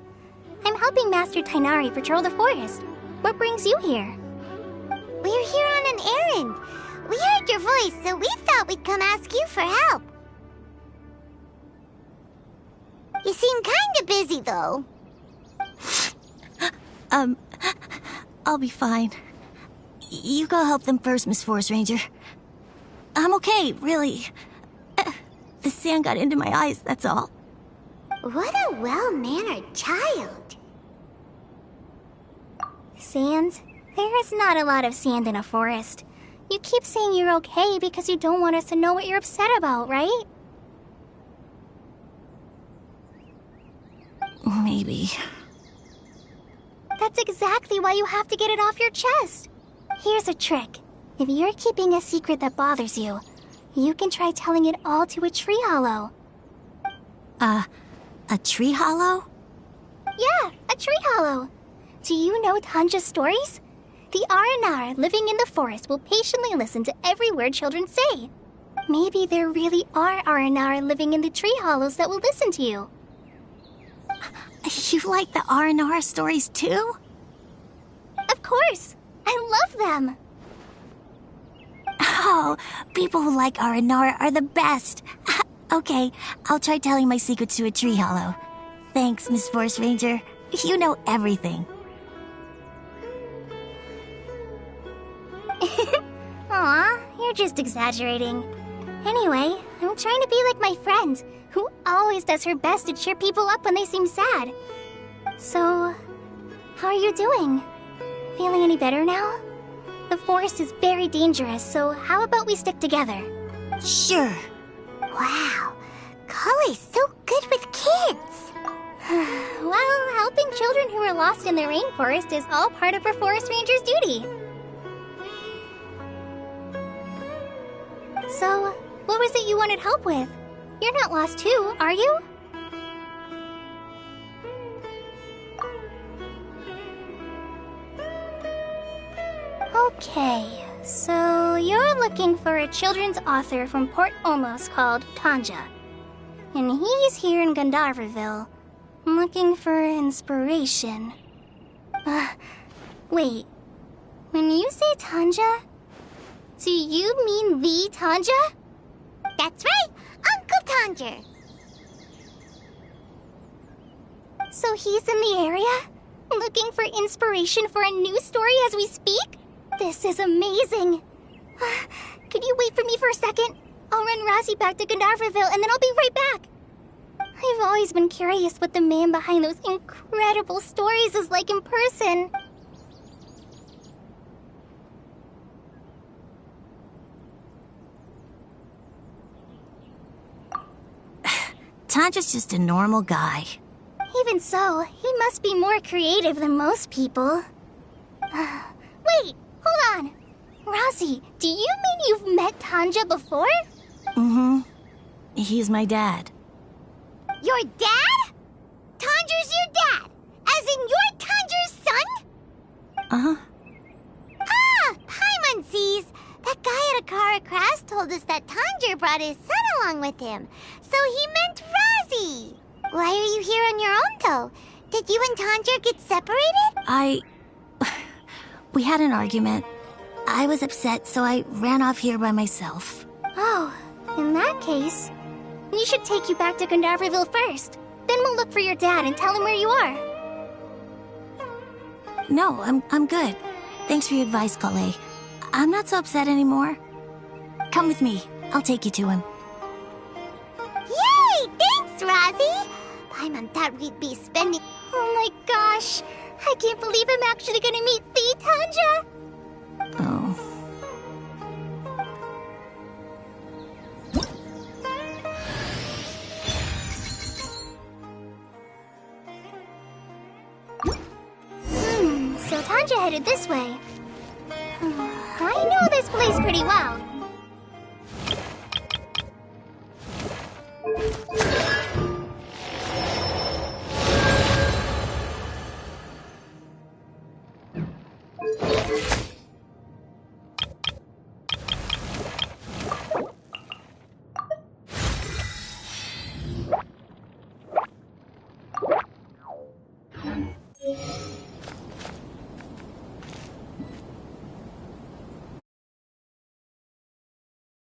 I'm helping Master Tainari patrol the forest. What brings you here? We're here on an errand. We heard your voice, so we thought we'd come ask you for help. You seem kinda busy, though. I'll be fine. You go help them first, Miss Forest Ranger. I'm okay, really. The sand got into my eyes, that's all. What a well-mannered child. Sand? There is not a lot of sand in a forest. You keep saying you're okay because you don't want us to know what you're upset about, right? Maybe. That's exactly why you have to get it off your chest. Here's a trick. If you're keeping a secret that bothers you, you can try telling it all to a tree hollow. A tree hollow? Yeah, a tree hollow. Do you know Tanja's stories? The Aranar living in the forest will patiently listen to every word children say. Maybe there really are Aranar living in the tree hollows that will listen to you. You like the R&R stories too? Of course! I love them! Oh, people who like R&R are the best. Okay, I'll try telling my secrets to a tree hollow. Thanks, Miss Forest Ranger. You know everything. Aw, you're just exaggerating. Anyway, I'm trying to be like my friend, who always does her best to cheer people up when they seem sad. So, how are you doing? Feeling any better now? The forest is very dangerous, so how about we stick together? Sure. Wow, Kale's so good with kids. Well, helping children who are lost in the rainforest is all part of a forest ranger's duty. So, what was it you wanted help with? You're not lost too, are you? Okay, so you're looking for a children's author from Port Olmos called Tanja. And he's here in Gandharvaville, looking for inspiration. Wait, when you say Tanja, do you mean the Tanja? That's right, Uncle Tanja. So he's in the area, looking for inspiration for a new story as we speak? This is amazing. Could you wait for me for a second? I'll run Rosie back to Gandharvaville and then I'll be right back. I've always been curious what the man behind those incredible stories is like in person. Tanja's just a normal guy. Even so, he must be more creative than most people. Wait, hold on. Rosie, do you mean you've met Tanja before? Mm-hmm. He's my dad. Your dad? Tanja's your dad? As in you're Tanja's son? Uh-huh. told us that Tanja brought his son along with him, so he meant Razi. Why are you here on your own, though? Did you and Tanja get separated? We had an argument. I was upset, so I ran off here by myself. Oh, in that case, we should take you back to Gandharville first. Then we'll look for your dad and tell him where you are. No, I'm good. Thanks for your advice, Kale. I'm not so upset anymore. Come with me. I'll take you to him. Yay! Thanks, Razi! Paimon thought we'd be spending... Oh my gosh! I can't believe I'm actually gonna meet the Tanja! Oh. So Tanja headed this way. I know this place pretty well.